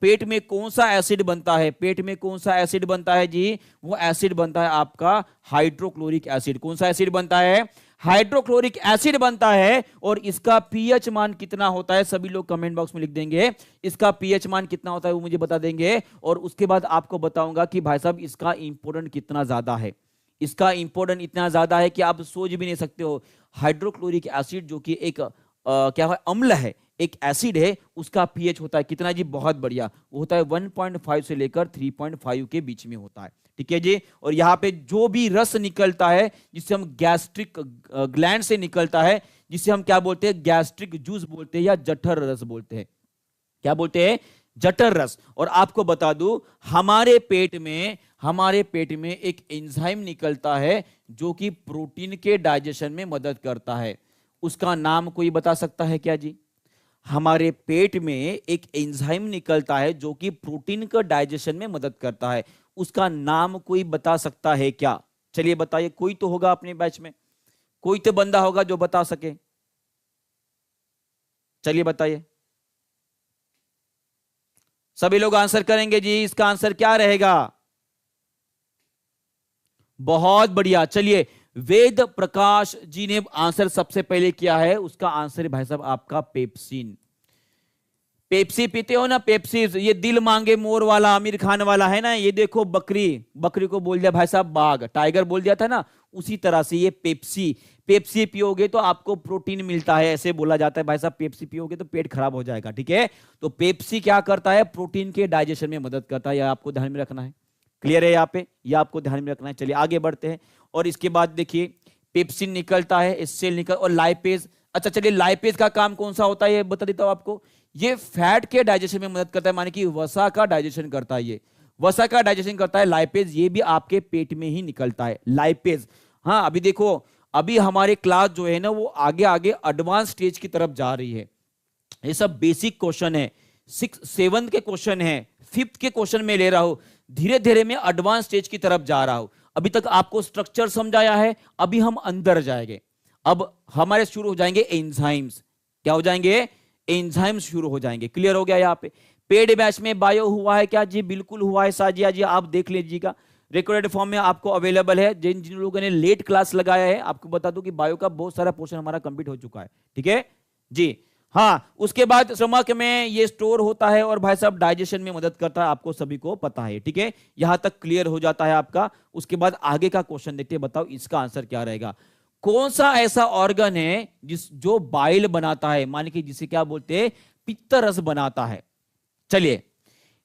पेट में कौन सा एसिड बनता है, पेट में कौन सा एसिड बनता है जी, वो एसिड बनता है आपका हाइड्रोक्लोरिक एसिड। कौन सा एसिड बनता है, हाइड्रोक्लोरिक एसिड बनता है। और इसका पीएच मान कितना होता है, सभी लोग कमेंट बॉक्स में लिख देंगे, इसका पीएच मान कितना होता है वो मुझे बता देंगे। और उसके बाद आपको बताऊंगा कि भाई साहब इसका इंपोर्टेंट कितना ज्यादा है, इसका इंपोर्टेंट इतना ज्यादा है कि आप सोच भी नहीं सकते हो। हाइड्रोक्लोरिक एसिड जो कि एक क्या है, अम्ल है, एक एसिड है, उसका पीएच होता है कितना जी, बहुत बढ़िया, वो होता है 1.5 से लेकर 3.5 के बीच में होता है, ठीक है जी। और यहाँ पे जो भी रस निकलता है, जिसे हम गैस्ट्रिक ग्लैंड से निकलता है, जिसे हम क्या बोलते हैं, गैस्ट्रिक जूस बोलते हैं या जठर रस बोलते हैं, क्या बोलते हैं, जठर रस। और आपको बता दूं, हमारे पेट में एक एंजाइम निकलता है जो कि प्रोटीन के डाइजेशन में मदद करता है। उसका नाम कोई बता सकता है क्या जी, हमारे पेट में एक एंजाइम निकलता है जो कि प्रोटीन का डाइजेशन में मदद करता है, उसका नाम कोई बता सकता है क्या। चलिए बताइए, कोई तो होगा अपने बैच में, कोई तो बंदा होगा जो बता सके, चलिए बताइए। सभी लोग आंसर करेंगे जी, इसका आंसर क्या रहेगा, बहुत बढ़िया। चलिए वेद प्रकाश जी ने आंसर सबसे पहले किया है, उसका आंसर है भाई साहब आपका पेप्सिन। पेप्सी पीते हो ना, पेप्सी, ये दिल मांगे मोर वाला आमिर खान वाला है ना, ये देखो बकरी को बोल दिया भाई साहब बाघ, टाइगर बोल दिया था ना, उसी तरह से ये पेप्सी पियोगे तो आपको प्रोटीन मिलता है, ऐसे बोला जाता है भाई साहब, पेप्सी पियोगे तो पेट खराब हो जाएगा, ठीक है। तो पेप्सी क्या करता है, प्रोटीन के डाइजेशन में मदद करता है, यह आपको ध्यान में रखना है, क्लियर है यहाँ पे, यह आपको ध्यान में रखना है। चलिए आगे बढ़ते हैं। और इसके बाद देखिए पेप्सिन निकलता है, इससे निकल, और लाइपेज, अच्छा चलिए लाइपेज का काम कौन सा होता है ये बता देता हूं आपको, ये फैट के डाइजेशन में मदद करता है, माने कि वसा का डाइजेशन करता है, ये वसा का डाइजेशन करता है लाइपेज, ये भी आपके पेट में ही निकलता है लाइपेज। हाँ अभी देखो, अभी हमारे क्लास जो है ना वो आगे आगे एडवांस स्टेज की तरफ जा रही है। ये सब बेसिक क्वेश्चन है, 7th के क्वेश्चन है, 5th के क्वेश्चन में ले रहा हूं, धीरे धीरे मैं एडवांस स्टेज की तरफ जा रहा हूं। अभी तक आपको स्ट्रक्चर समझाया है, अभी हम अंदर जाएंगे, अब हमारे शुरू हो जाएंगे एंजाइम्स, क्या हो जाएंगे, एंजाइम्स शुरू हो जाएंगे, क्लियर हो गया। यहाँ पे पेड बैच में बायो हुआ है क्या जी, बिल्कुल हुआ है साजिया जी, आप देख लीजिएगा, रिकॉर्डेड फॉर्म में आपको अवेलेबल है। जिन जिन लोगों ने लेट क्लास लगाया है, आपको बता दूं कि बायो का बहुत सारा पोर्शन हमारा कंप्लीट हो चुका है, ठीक है जी। हाँ, उसके बाद स्टमक में ये स्टोर होता है और भाई साहब डाइजेशन में मदद करता है, आपको सभी को पता है। ठीक है, यहां तक क्लियर हो जाता है आपका। उसके बाद आगे का क्वेश्चन देखते हैं, बताओ इसका आंसर क्या रहेगा। कौन सा ऐसा ऑर्गन है जो बाइल बनाता है, माने कि जिसे क्या बोलते हैं, पित्त रस बनाता है। चलिए,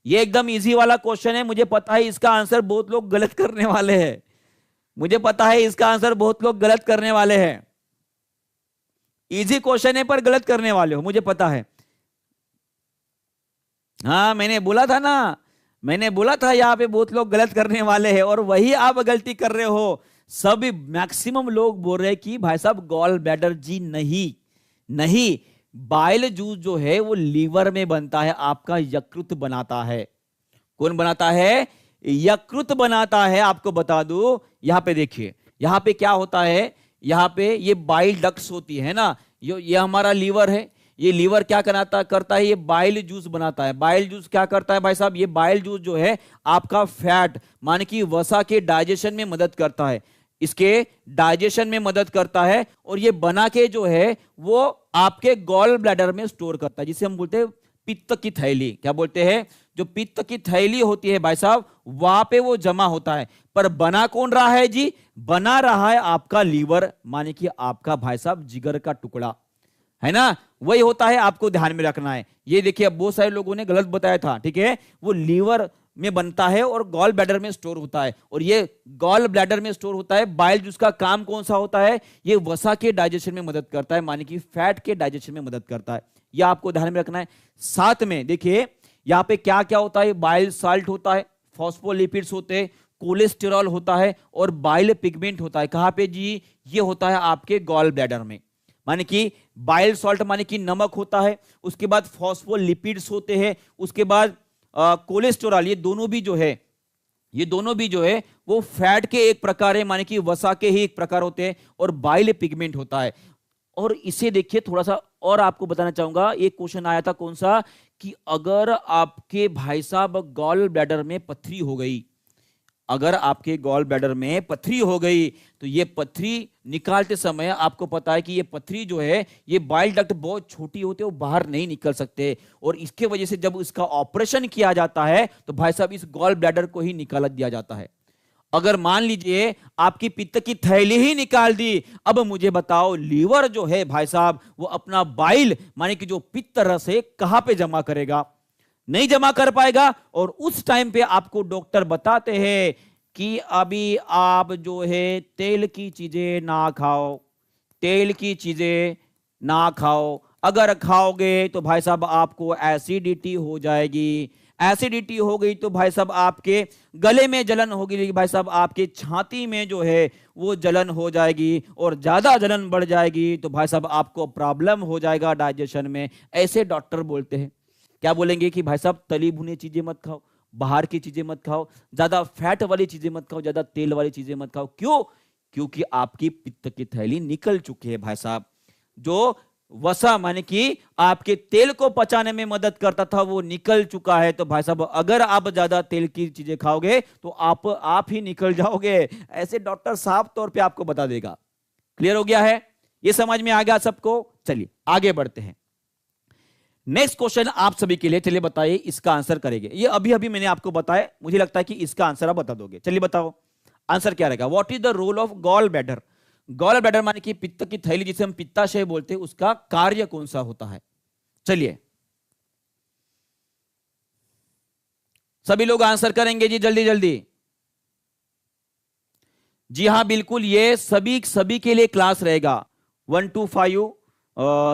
ये एकदम इजी वाला क्वेश्चन है, मुझे पता है इसका आंसर बहुत लोग गलत करने वाले हैं। मुझे पता है इसका आंसर बहुत लोग गलत करने वाले हैं। इजी क्वेश्चन है पर गलत करने वाले हो, मुझे पता है। हाँ, मैंने बोला था ना, मैंने बोला था यहां पे बहुत लोग गलत करने वाले हैं और वही आप गलती कर रहे हो। सभी मैक्सिमम लोग बोल रहे हैं कि भाई साहब गॉल ब्लैडर जी नहीं, नहीं, बाइल जूस जो है वो लीवर में बनता है, आपका यकृत बनाता है। कौन बनाता है? यकृत बनाता है। आपको बता दूं, यहां पे देखिए, यहां पे क्या होता है, यहां पे ये बाइल डक्ट्स होती है ना, ये हमारा लीवर है। ये लीवर क्या करता है, ये बाइल जूस बनाता है। बाइल जूस क्या करता है भाई साहब, ये बाइल जूस जो है आपका फैट माने कि वसा के डाइजेशन में मदद करता है, इसके डाइजेशन में मदद करता है और ये बना के जो है वो आपके गॉल ब्लैडर में स्टोर करता है, जिसे हम बोलते हैं पित्त की थैली। क्या बोलते हैं? जो पित्त की थैली होती है भाई साहब, वहां पे वो जमा होता है। पर बना कौन रहा है जी? बना रहा है आपका लीवर, माने कि आपका भाई साहब जिगर का टुकड़ा है ना, वही होता है, आपको ध्यान में रखना है। ये देखिए, अब बहुत सारे लोगों ने गलत बताया था। ठीक है, वो लीवर में बनता है और गॉल ब्लैडर में स्टोर होता है, और ये गॉल ब्लैडर में स्टोर होता है। बाइल जूस का काम कौन सा होता है? ये वसा के डाइजेशन में मदद करता है, माने कि फैट के डाइजेशन में मदद करता है। यह आपको ध्यान में रखना है। साथ में देखिए यहां पे क्या क्या होता है, बाइल साल्ट होता है, फॉस्फोलिपिड्स होते हैं, कोलेस्टेरॉल होता है और बाइल पिगमेंट होता है। कहां पे जी? ये होता है आपके गॉल ब्लैडर में। माने कि बाइल सॉल्ट माने कि नमक होता है, उसके बाद फॉस्फोलिपिड्स होते हैं, उसके बाद कोलेस्टेरॉल, ये दोनों भी जो है वो फैट के एक प्रकार है, माने कि वसा के ही एक प्रकार होते हैं, और बाइल पिगमेंट होता है। और इसे देखिए थोड़ा सा और आपको बताना चाहूंगा, एक क्वेश्चन आया था कौन सा, कि अगर आपके भाई साहब गॉल ब्लैडर में पथरी हो गई, अगर आपके गॉल ब्लैडर में पथरी हो गई तो ये पथरी निकालते समय आपको पता है कि ये पथरी जो है, ये बाइल डक्ट बहुत छोटी होती है, वो बाहर नहीं निकल सकते, और इसके वजह से जब इसका ऑपरेशन किया जाता है तो भाई साहब इस गॉल ब्लैडर को ही निकाल दिया जाता है। अगर मान लीजिए आपकी पित्त की थैली ही निकाल दी, अब मुझे बताओ लीवर जो है भाई साहब वो अपना बाइल माने कि जो पित्त रस है कहां पे जमा करेगा? नहीं जमा कर पाएगा। और उस टाइम पे आपको डॉक्टर बताते हैं कि अभी आप जो है तेल की चीजें ना खाओ, तेल की चीजें ना खाओ, अगर खाओगे तो भाई साहब आपको एसिडिटी हो जाएगी, एसिडिटी हो गई तो भाई साहब आपके गले में जलन होगी, भाई साहब आपके छाती में जो है वो जलन हो जाएगी, और ज्यादा जलन बढ़ जाएगी तो भाई साहब आपको प्रॉब्लम हो जाएगा डाइजेशन में। ऐसे डॉक्टर बोलते हैं। क्या बोलेंगे कि भाई साहब तली भुनी चीजें मत खाओ, बाहर की चीजें मत खाओ, ज्यादा फैट वाली चीजें मत खाओ, ज्यादा तेल वाली चीजें मत खाओ। क्यों? क्योंकि आपकी पित्त की थैली निकल चुकी है भाई साहब। जो वसा माने कि आपके तेल को पचाने में मदद करता था वो निकल चुका है। तो भाई साहब अगर आप ज्यादा तेल की चीजें खाओगे तो आप ही निकल जाओगे। ऐसे डॉक्टर साफ तौर पे आपको बता देगा। क्लियर हो गया है? ये समझ में आ गया सबको? चलिए आगे बढ़ते हैं। नेक्स्ट क्वेश्चन आप सभी के लिए, चलिए बताइए इसका आंसर करेंगे। ये अभी अभी मैंने आपको बताया, मुझे लगता है कि इसका आंसर आप बता दोगे। चलिए बताओ आंसर क्या रहेगा। What is the role of gall bladder? Gall bladder माने कि पित्त की थैली, जिसे हम पित्ताशय बोलते हैं, उसका कार्य कौन सा होता है? चलिए सभी लोग आंसर करेंगे जी, जल्दी जल्दी। जी हाँ बिल्कुल, ये सभी के लिए क्लास रहेगा। 1 to 5,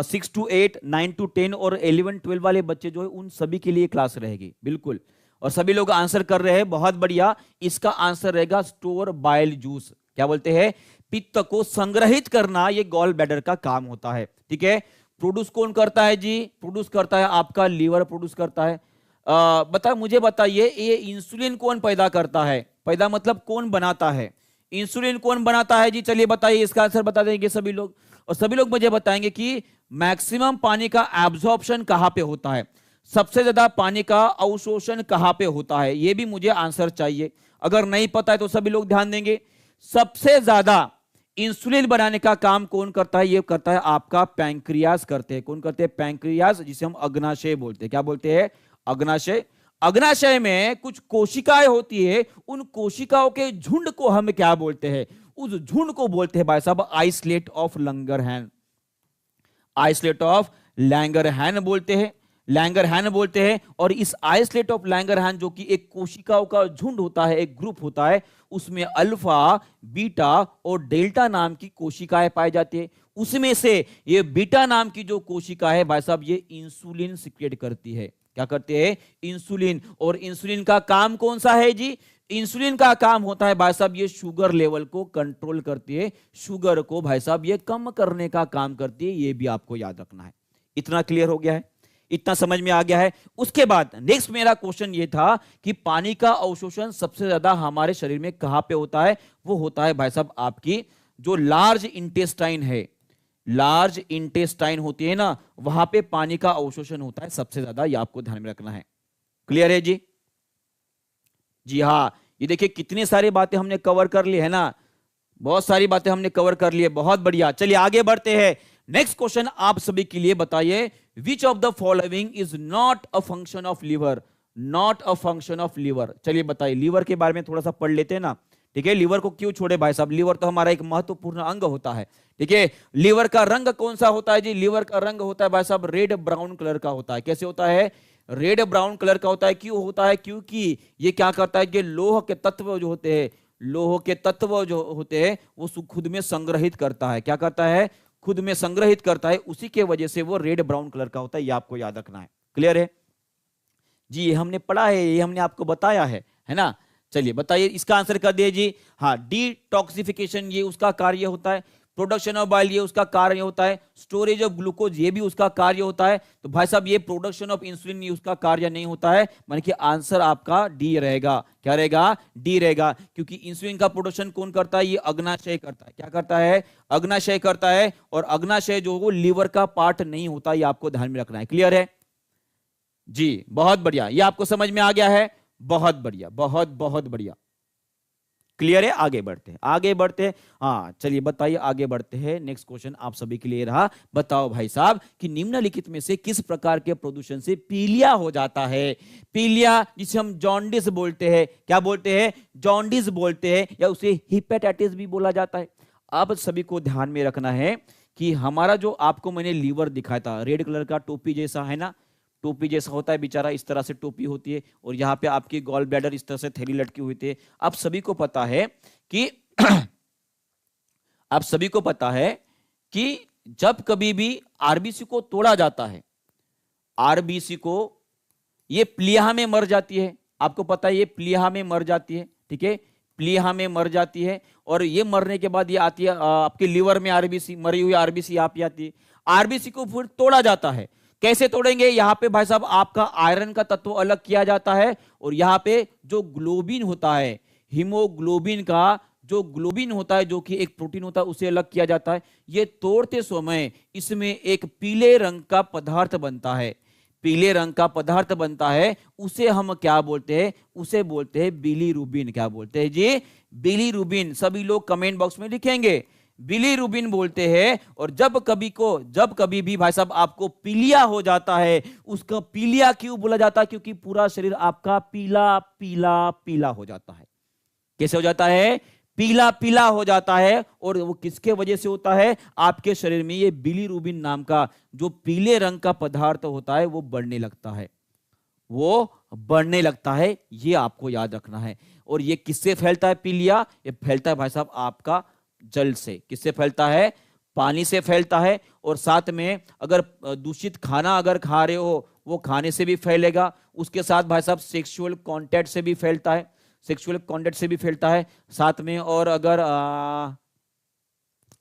6 to 8, 9 to 10 और 11 12 वाले बच्चे जो है उन सभी के लिए क्लास रहेगी बिल्कुल। और सभी लोग आंसर कर रहे हैं, बहुत बढ़िया। इसका आंसर रहेगा स्टोर बाइल जूस। क्या बोलते हैं? पित्त को संग्रहित करना, ये गॉल ब्लैडर का काम होता है। ठीक है, प्रोड्यूस कौन करता है जी? प्रोड्यूस करता है आपका लीवर, प्रोड्यूस करता है। मुझे बताइए ये इंसुलिन कौन पैदा करता है? पैदा मतलब कौन बनाता है? इंसुलिन कौन बनाता है जी? चलिए बताइए, इसका आंसर बता देंगे सभी लोग। और सभी लोग मुझे बताएंगे कि मैक्सिमम पानी का एब्जॉर्प्शन कहां पे होता है, सबसे ज्यादा पानी का अवशोषण कहां पे होता है, ये भी मुझे आंसर चाहिए। अगर नहीं पता है तो सभी लोग ध्यान देंगे। सबसे ज्यादा इंसुलिन बनाने का काम कौन करता है? ये करता है आपका पैंक्रियाज करते हैं। कौन करते हैं? पैंक्रियाज, जिसे हम अग्नाशय बोलते हैं। क्या बोलते हैं? अग्नाशय। अग्नाशय में कुछ कोशिकाएं होती है, उन कोशिकाओं के झुंड को हम क्या बोलते हैं? उस झुंड को बोलते हैं भाई साहब आइसलेट ऑफ लैंगरहैन। आइसलेट ऑफ लैंगरहैन बोलते हैं, लैंगरहैन बोलते हैं। और इस आइसलेट ऑफ लैंगरहैन जो कि एक कोशिकाओं का झुंड होता है, एक ग्रुप होता है, उसमें अल्फा, बीटा और डेल्टा नाम की कोशिकाएं पाई जाती है। उसमें से ये बीटा नाम की जो कोशिका है भाई साहब, ये इंसुलिन सिक्रेट करती है। क्या करते हैं? इंसुलिन। और इंसुलिन का काम कौन सा है जी? इंसुलिन का काम होता है भाई साहब, ये शुगर लेवल को कंट्रोल करती है, शुगर को भाई साहब ये कम करने का काम करती है। ये भी आपको याद रखना है। इतना क्लियर हो गया है? इतना समझ में आ गया है? उसके बाद नेक्स्ट मेरा क्वेश्चन ये था कि पानी का अवशोषण सबसे ज्यादा हमारे शरीर में कहां पे होता है? वो होता है भाई साहब आपकी जो लार्ज इंटेस्टाइन है, लार्ज इंटेस्टाइन होती है ना, वहां पे पानी का अवशोषण होता है सबसे ज्यादा। ये आपको ध्यान में रखना है। क्लियर है जी? जी हाँ, ये देखिए कितनी सारी बातें हमने कवर कर ली है ना, बहुत सारी बातें हमने कवर कर ली है। बहुत बढ़िया, चलिए आगे बढ़ते हैं। नेक्स्ट क्वेश्चन आप सभी के लिए बताइए, which of the following is not a function of liver? Not a function of liver, चलिए बताइए। लीवर के बारे में थोड़ा सा पढ़ लेते हैं ना, ठीक है। लीवर को क्यों छोड़े भाई साहब? लीवर तो हमारा एक महत्वपूर्ण अंग होता है, ठीक है। लीवर का रंग कौन सा होता है जी? लीवर का रंग होता है भाई साहब रेड ब्राउन कलर का होता है। कैसे होता है? रेड ब्राउन कलर का होता है। क्यों होता है? क्योंकि ये क्या करता है कि लोह के तत्व जो होते हैं, लोह के तत्व जो होते हैं वो खुद में संग्रहित करता है। क्या करता है? खुद में संग्रहित करता है। उसी के वजह से वो रेड ब्राउन कलर का होता है। ये आपको याद रखना है। क्लियर है जी? ये हमने पढ़ा है, ये हमने आपको बताया है ना। चलिए बताइए, इसका आंसर कर दिए जी। हाँ, डिटॉक्सिफिकेशन ये उसका कार्य होता है। प्रोडक्शन ऑफ बाइल ये उसका कार्य होता है। स्टोरेज ऑफ ग्लूकोज ये भी उसका कार्य होता है। तो भाई साहब ये प्रोडक्शन ऑफ इंसुलिन ये उसका कार्य नहीं होता है। माने कि आंसर आपका डी रहेगा। क्या रहेगा? डी रहेगा। क्योंकि इंसुलिन का प्रोडक्शन कौन करता है? ये अग्नाशय करता है। क्या करता है? अग्नाशय करता है। और अग्नाशय जो वो लीवर का पार्ट नहीं होता, ये आपको ध्यान में रखना है। क्लियर है जी? बहुत बढ़िया, ये आपको समझ में आ गया है। बहुत बढ़िया, बहुत बहुत बढ़िया। क्लियर है? आगे बढ़ते हैं, आगे बढ़ते हैं। हाँ चलिए बताइए, आगे बढ़ते हैं। नेक्स्ट क्वेश्चन आप सभी के लिए रहा, बताओ भाई साहब कि निम्नलिखित में से किस प्रकार के प्रदूषण से पीलिया हो जाता है? पीलिया जिसे हम जॉन्डिस बोलते हैं। क्या बोलते हैं? जॉन्डिस बोलते हैं, या उसे हिपेटाइटिस भी बोला जाता है। आप सभी को ध्यान में रखना है कि हमारा जो आपको मैंने लीवर दिखाया था, रेड कलर का टोपी जैसा है ना, टोपी जैसा होता है बेचारा, इस तरह से टोपी होती है। और यहाँ पे आपकी गॉल ब्लैडर इस तरह से थैली लटकी हुई थी। आप सभी को पता है कि आप सभी को पता है कि जब कभी भी आरबीसी को तोड़ा जाता है, आरबीसी को, ये प्लीहा में मर जाती है। आपको पता है ये प्लीहा में मर जाती है, ठीक है। प्लीहा में मर जाती है और ये मरने के बाद ये आती है आपके लीवर में आरबीसी, मरी हुई आरबीसी आप आती है। आरबीसी को फिर तोड़ा जाता है। कैसे तोड़ेंगे? यहां पे भाई साहब आपका आयरन का तत्व अलग किया जाता है और यहां पे जो ग्लोबिन होता है, हीमोग्लोबिन का जो ग्लोबिन होता है, जो कि एक प्रोटीन होता है, उसे अलग किया जाता है। ये तोड़ते समय इसमें एक पीले रंग का पदार्थ बनता है, पीले रंग का पदार्थ बनता है। उसे हम क्या बोलते हैं? उसे बोलते हैं बिलीरुबिन। क्या बोलते हैं जी? बिलीरुबिन। सभी लोग कमेंट बॉक्स में लिखेंगे, बिलीरुबिन बोलते हैं। और जब कभी भी भाई साहब आपको पीलिया हो जाता है, उसका पीलिया क्यों बोला जाता है? क्योंकि पूरा शरीर आपका पीला पीला पीला हो जाता है। कैसे हो जाता है? पीला पीला हो जाता है। और वो किसके वजह से होता है? आपके शरीर में ये बिलीरुबिन नाम का जो पीले रंग का पदार्थ होता है वो बढ़ने लगता है, वो बढ़ने लगता है। ये आपको याद रखना है। और ये किससे फैलता है पीलिया? ये फैलता है भाई साहब आपका जल से। किससे फैलता है? पानी से फैलता है। और साथ में अगर दूषित खाना अगर खा रहे हो, वो खाने से भी फैलेगा। उसके साथ भाई साहब सेक्सुअल कांटेक्ट से भी फैलता है, सेक्सुअल कांटेक्ट से भी फैलता है साथ में। और अगर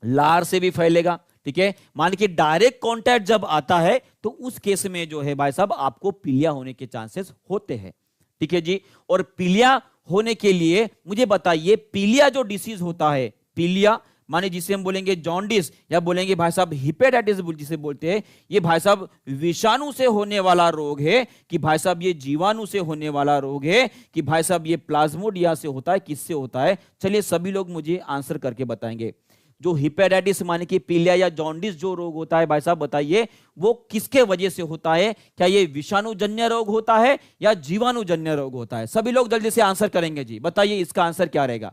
लार से भी फैलेगा, ठीक है। मान के डायरेक्ट कांटेक्ट जब आता है तो उस केस में जो है भाई साहब आपको पीलिया होने के चांसेस होते हैं, ठीक है जी। और पीलिया होने के लिए मुझे बताइए, पीलिया जो डिसीज होता है, पीलिया माने जिसे हम बोलेंगे जॉन्डिस या बोलेंगे भाई साहब हिपेटाइटिस जिसे बोलते हैं, ये भाई साहब विषाणु से होने वाला रोग है कि भाई साहब ये जीवाणु से होने वाला रोग है कि भाई साहब ये प्लाज्मोडिया से होता है, किससे होता है? चलिए सभी लोग मुझे आंसर करके बताएंगे। जो हिपेटाइटिस माने कि पीलिया या जॉन्डिस जो रोग होता है भाई साहब बताइए वो किसके वजह से होता है? क्या ये विषाणुजन्य रोग होता है या जीवाणुजन्य रोग होता है? सभी लोग जल्दी से आंसर करेंगे जी, बताइए इसका आंसर क्या रहेगा?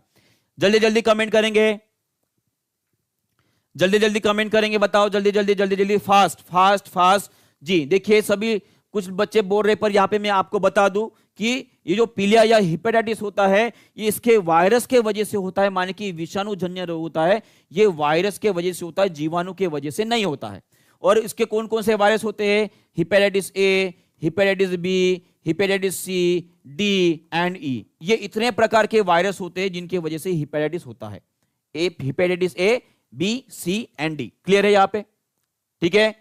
जल्दी जल्दी कमेंट करेंगे, जल्दी जल्दी कमेंट करेंगे, बताओ जल्दी जल्दी जल्दी जल्दी, फास्ट फास्ट फास्ट जी। देखिए सभी कुछ बच्चे बोल रहे, पर यहां पे मैं आपको बता दूं कि ये जो पीलिया या हिपेटाइटिस होता है ये इसके वायरस के वजह से होता है, माने कि विषाणुजन्य रोग होता है, ये वायरस के वजह से होता है, जीवाणु के वजह से नहीं होता है। और इसके कौन कौन से वायरस होते हैं? Hepatitis A, hepatitis B, hepatitis C, D and E, ये इतने प्रकार के वायरस होते हैं जिनकी वजह से हिपेटाइटिस होता है। Hepatitis A, B, C and D. Clear है यहाँ पे? ठीक है,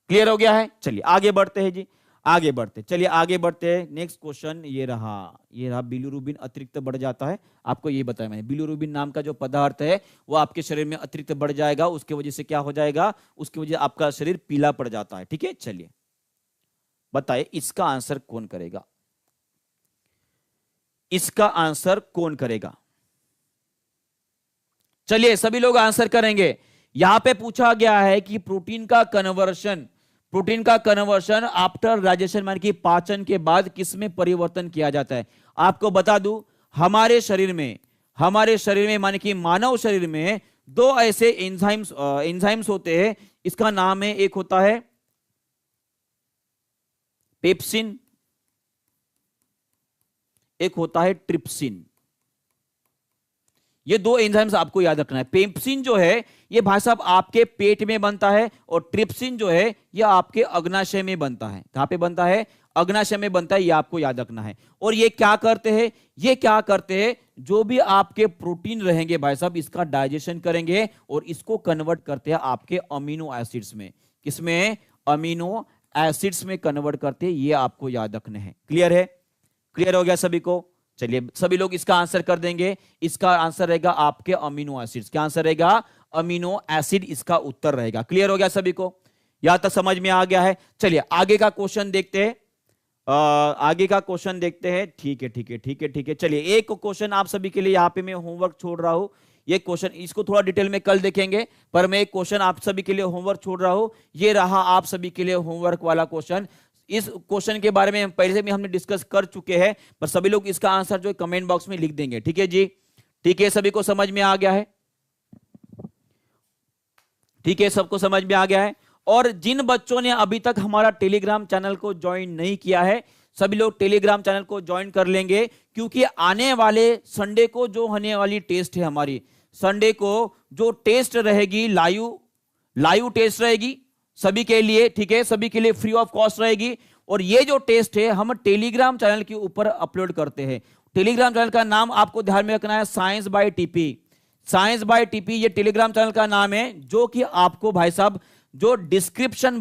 क्लियर हो गया है? चलिए आगे बढ़ते हैं जी, आगे बढ़ते, चलिए आगे बढ़ते हैं। नेक्स्ट क्वेश्चन ये रहा बिलिरुबिन अतिरिक्त बढ़ जाता है, आपको ये बताया मैंने। बिलिरुबिन नाम का जो पदार्थ है वो आपके शरीर में अतिरिक्त बढ़ जाएगा, उसके वजह से क्या हो जाएगा? उसकी वजह आपका शरीर पीला पड़ जाता है। ठीक है, चलिए बताइए इसका आंसर कौन करेगा? इसका आंसर कौन करेगा? चलिए सभी लोग आंसर करेंगे। यहां पे पूछा गया है कि प्रोटीन का कन्वर्शन आफ्टर डाइजेशन माने कि पाचन के बाद किस में परिवर्तन किया जाता है? आपको बता दूं हमारे शरीर में माने कि मानव शरीर में दो ऐसे एंजाइम्स होते हैं। इसका नाम है, एक होता है पेप्सिन, एक होता है ट्रिप्सिन। ये दो एंजाइम्स आपको याद रखना है। पेप्सिन जो है ये भाई साहब आपके पेट में बनता है, और ट्रिप्सिन जो है ये आपके अग्नाशय में बनता है। कहां पे बनता है? अग्नाशय में बनता है, ये आपको याद रखना है। और ये क्या करते हैं? जो भी आपके प्रोटीन रहेंगे भाई साहब इसका डाइजेशन करेंगे और इसको कन्वर्ट करते हैं आपके अमीनो एसिड्स में। किसमें? अमीनो एसिड्स में कन्वर्ट करते हैं, ये आपको याद रखने हैं। क्लियर है? क्लियर हो गया सभी को? चलिए सभी लोग इसका आंसर कर देंगे। इसका आंसर रहेगा आपके अमीनो एसिड्स। क्या आंसर रहेगा? अमीनो एसिड इसका उत्तर रहेगा। क्लियर हो गया सभी को? यहां तक समझ में आ गया है? चलिए आगे का क्वेश्चन देखते हैं, ठीक है। चलिए एक क्वेश्चन आप सभी के लिए यहाँ पे मैं होमवर्क छोड़ रहा हूं। ये क्वेश्चन इसको थोड़ा डिटेल में कल देखेंगे, पर मैं एक क्वेश्चन आप सभी के लिए होमवर्क छोड़ रहा हूं। ये रहा आप सभी के लिए होमवर्क वाला क्वेश्चन। इस क्वेश्चन के बारे में पहले से भी हमने डिस्कस कर चुके हैं, पर सभी लोग इसका आंसर जो कमेंट बॉक्स में लिख देंगे। ठीक है जी? ठीक है, सभी को समझ में आ गया है? ठीक है, सबको समझ में आ गया है? और जिन बच्चों ने अभी तक हमारा टेलीग्राम चैनल को ज्वाइन नहीं किया है, सभी लोग टेलीग्राम चैनल को ज्वाइन कर लेंगे, क्योंकि आने वाले संडे को जो होने वाली टेस्ट है हमारी, संडे को जो टेस्ट रहेगी लाइव टेस्ट रहेगी सभी के लिए। ठीक है, सभी के लिए फ्री ऑफ कॉस्ट रहेगी। और ये जो टेस्ट है हम टेलीग्राम चैनल के ऊपर अपलोड करते हैं। टेलीग्राम चैनल का नाम आपको ध्यान में रखना है, science by TP. Science by TP ये टेलीग्राम चैनल का नाम है, जो कि आपको भाई साहब जो डिस्क्रिप्शन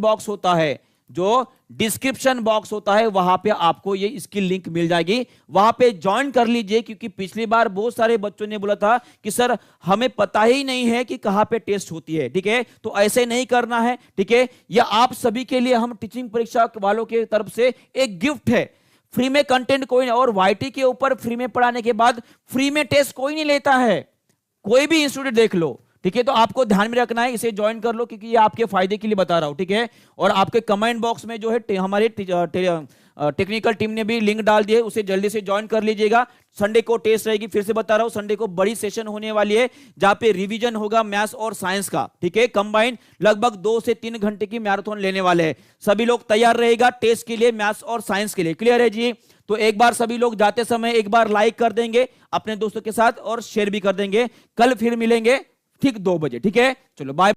बॉक्स होता है वहां पे आपको ये इसकी लिंक मिल जाएगी, वहां पे ज्वाइन कर लीजिए। क्योंकि पिछली बार बहुत सारे बच्चों ने बोला था कि सर हमें पता ही नहीं है कि कहां पे टेस्ट होती है। ठीक है, तो ऐसे नहीं करना है। ठीक है, यह आप सभी के लिए हम टीचिंग परीक्षा वालों की तरफ से एक गिफ्ट है। फ्री में कंटेंट कोई नहीं, और वाईटी के ऊपर फ्री में पढ़ाने के बाद फ्री में टेस्ट कोई नहीं लेता है, कोई भी इंस्टीट्यूट देख लो। ठीक है, तो आपको ध्यान में रखना है, इसे ज्वाइन कर लो, क्योंकि ये आपके फायदे के लिए बता रहा हूं। ठीक है, और आपके कमेंट बॉक्स में जो है हमारे टेक्निकल टीम ने भी लिंक डाल दिए, उसे जल्दी से ज्वाइन कर लीजिएगा। संडे को टेस्ट रहेगी, फिर से बता रहा हूं, संडे को बड़ी सेशन होने वाली है जहां पे रिवीजन होगा मैथ्स और साइंस का। ठीक है, कंबाइंड लगभग 2 से 3 घंटे की मैराथन लेने वाले हैं। सभी लोग तैयार रहेगा टेस्ट के लिए, मैथ्स और साइंस के लिए। क्लियर है जी? तो एक बार सभी लोग जाते समय एक बार लाइक कर देंगे अपने दोस्तों के साथ और शेयर भी कर देंगे। कल फिर मिलेंगे ठीक 2 बजे। ठीक है, चलो बाय।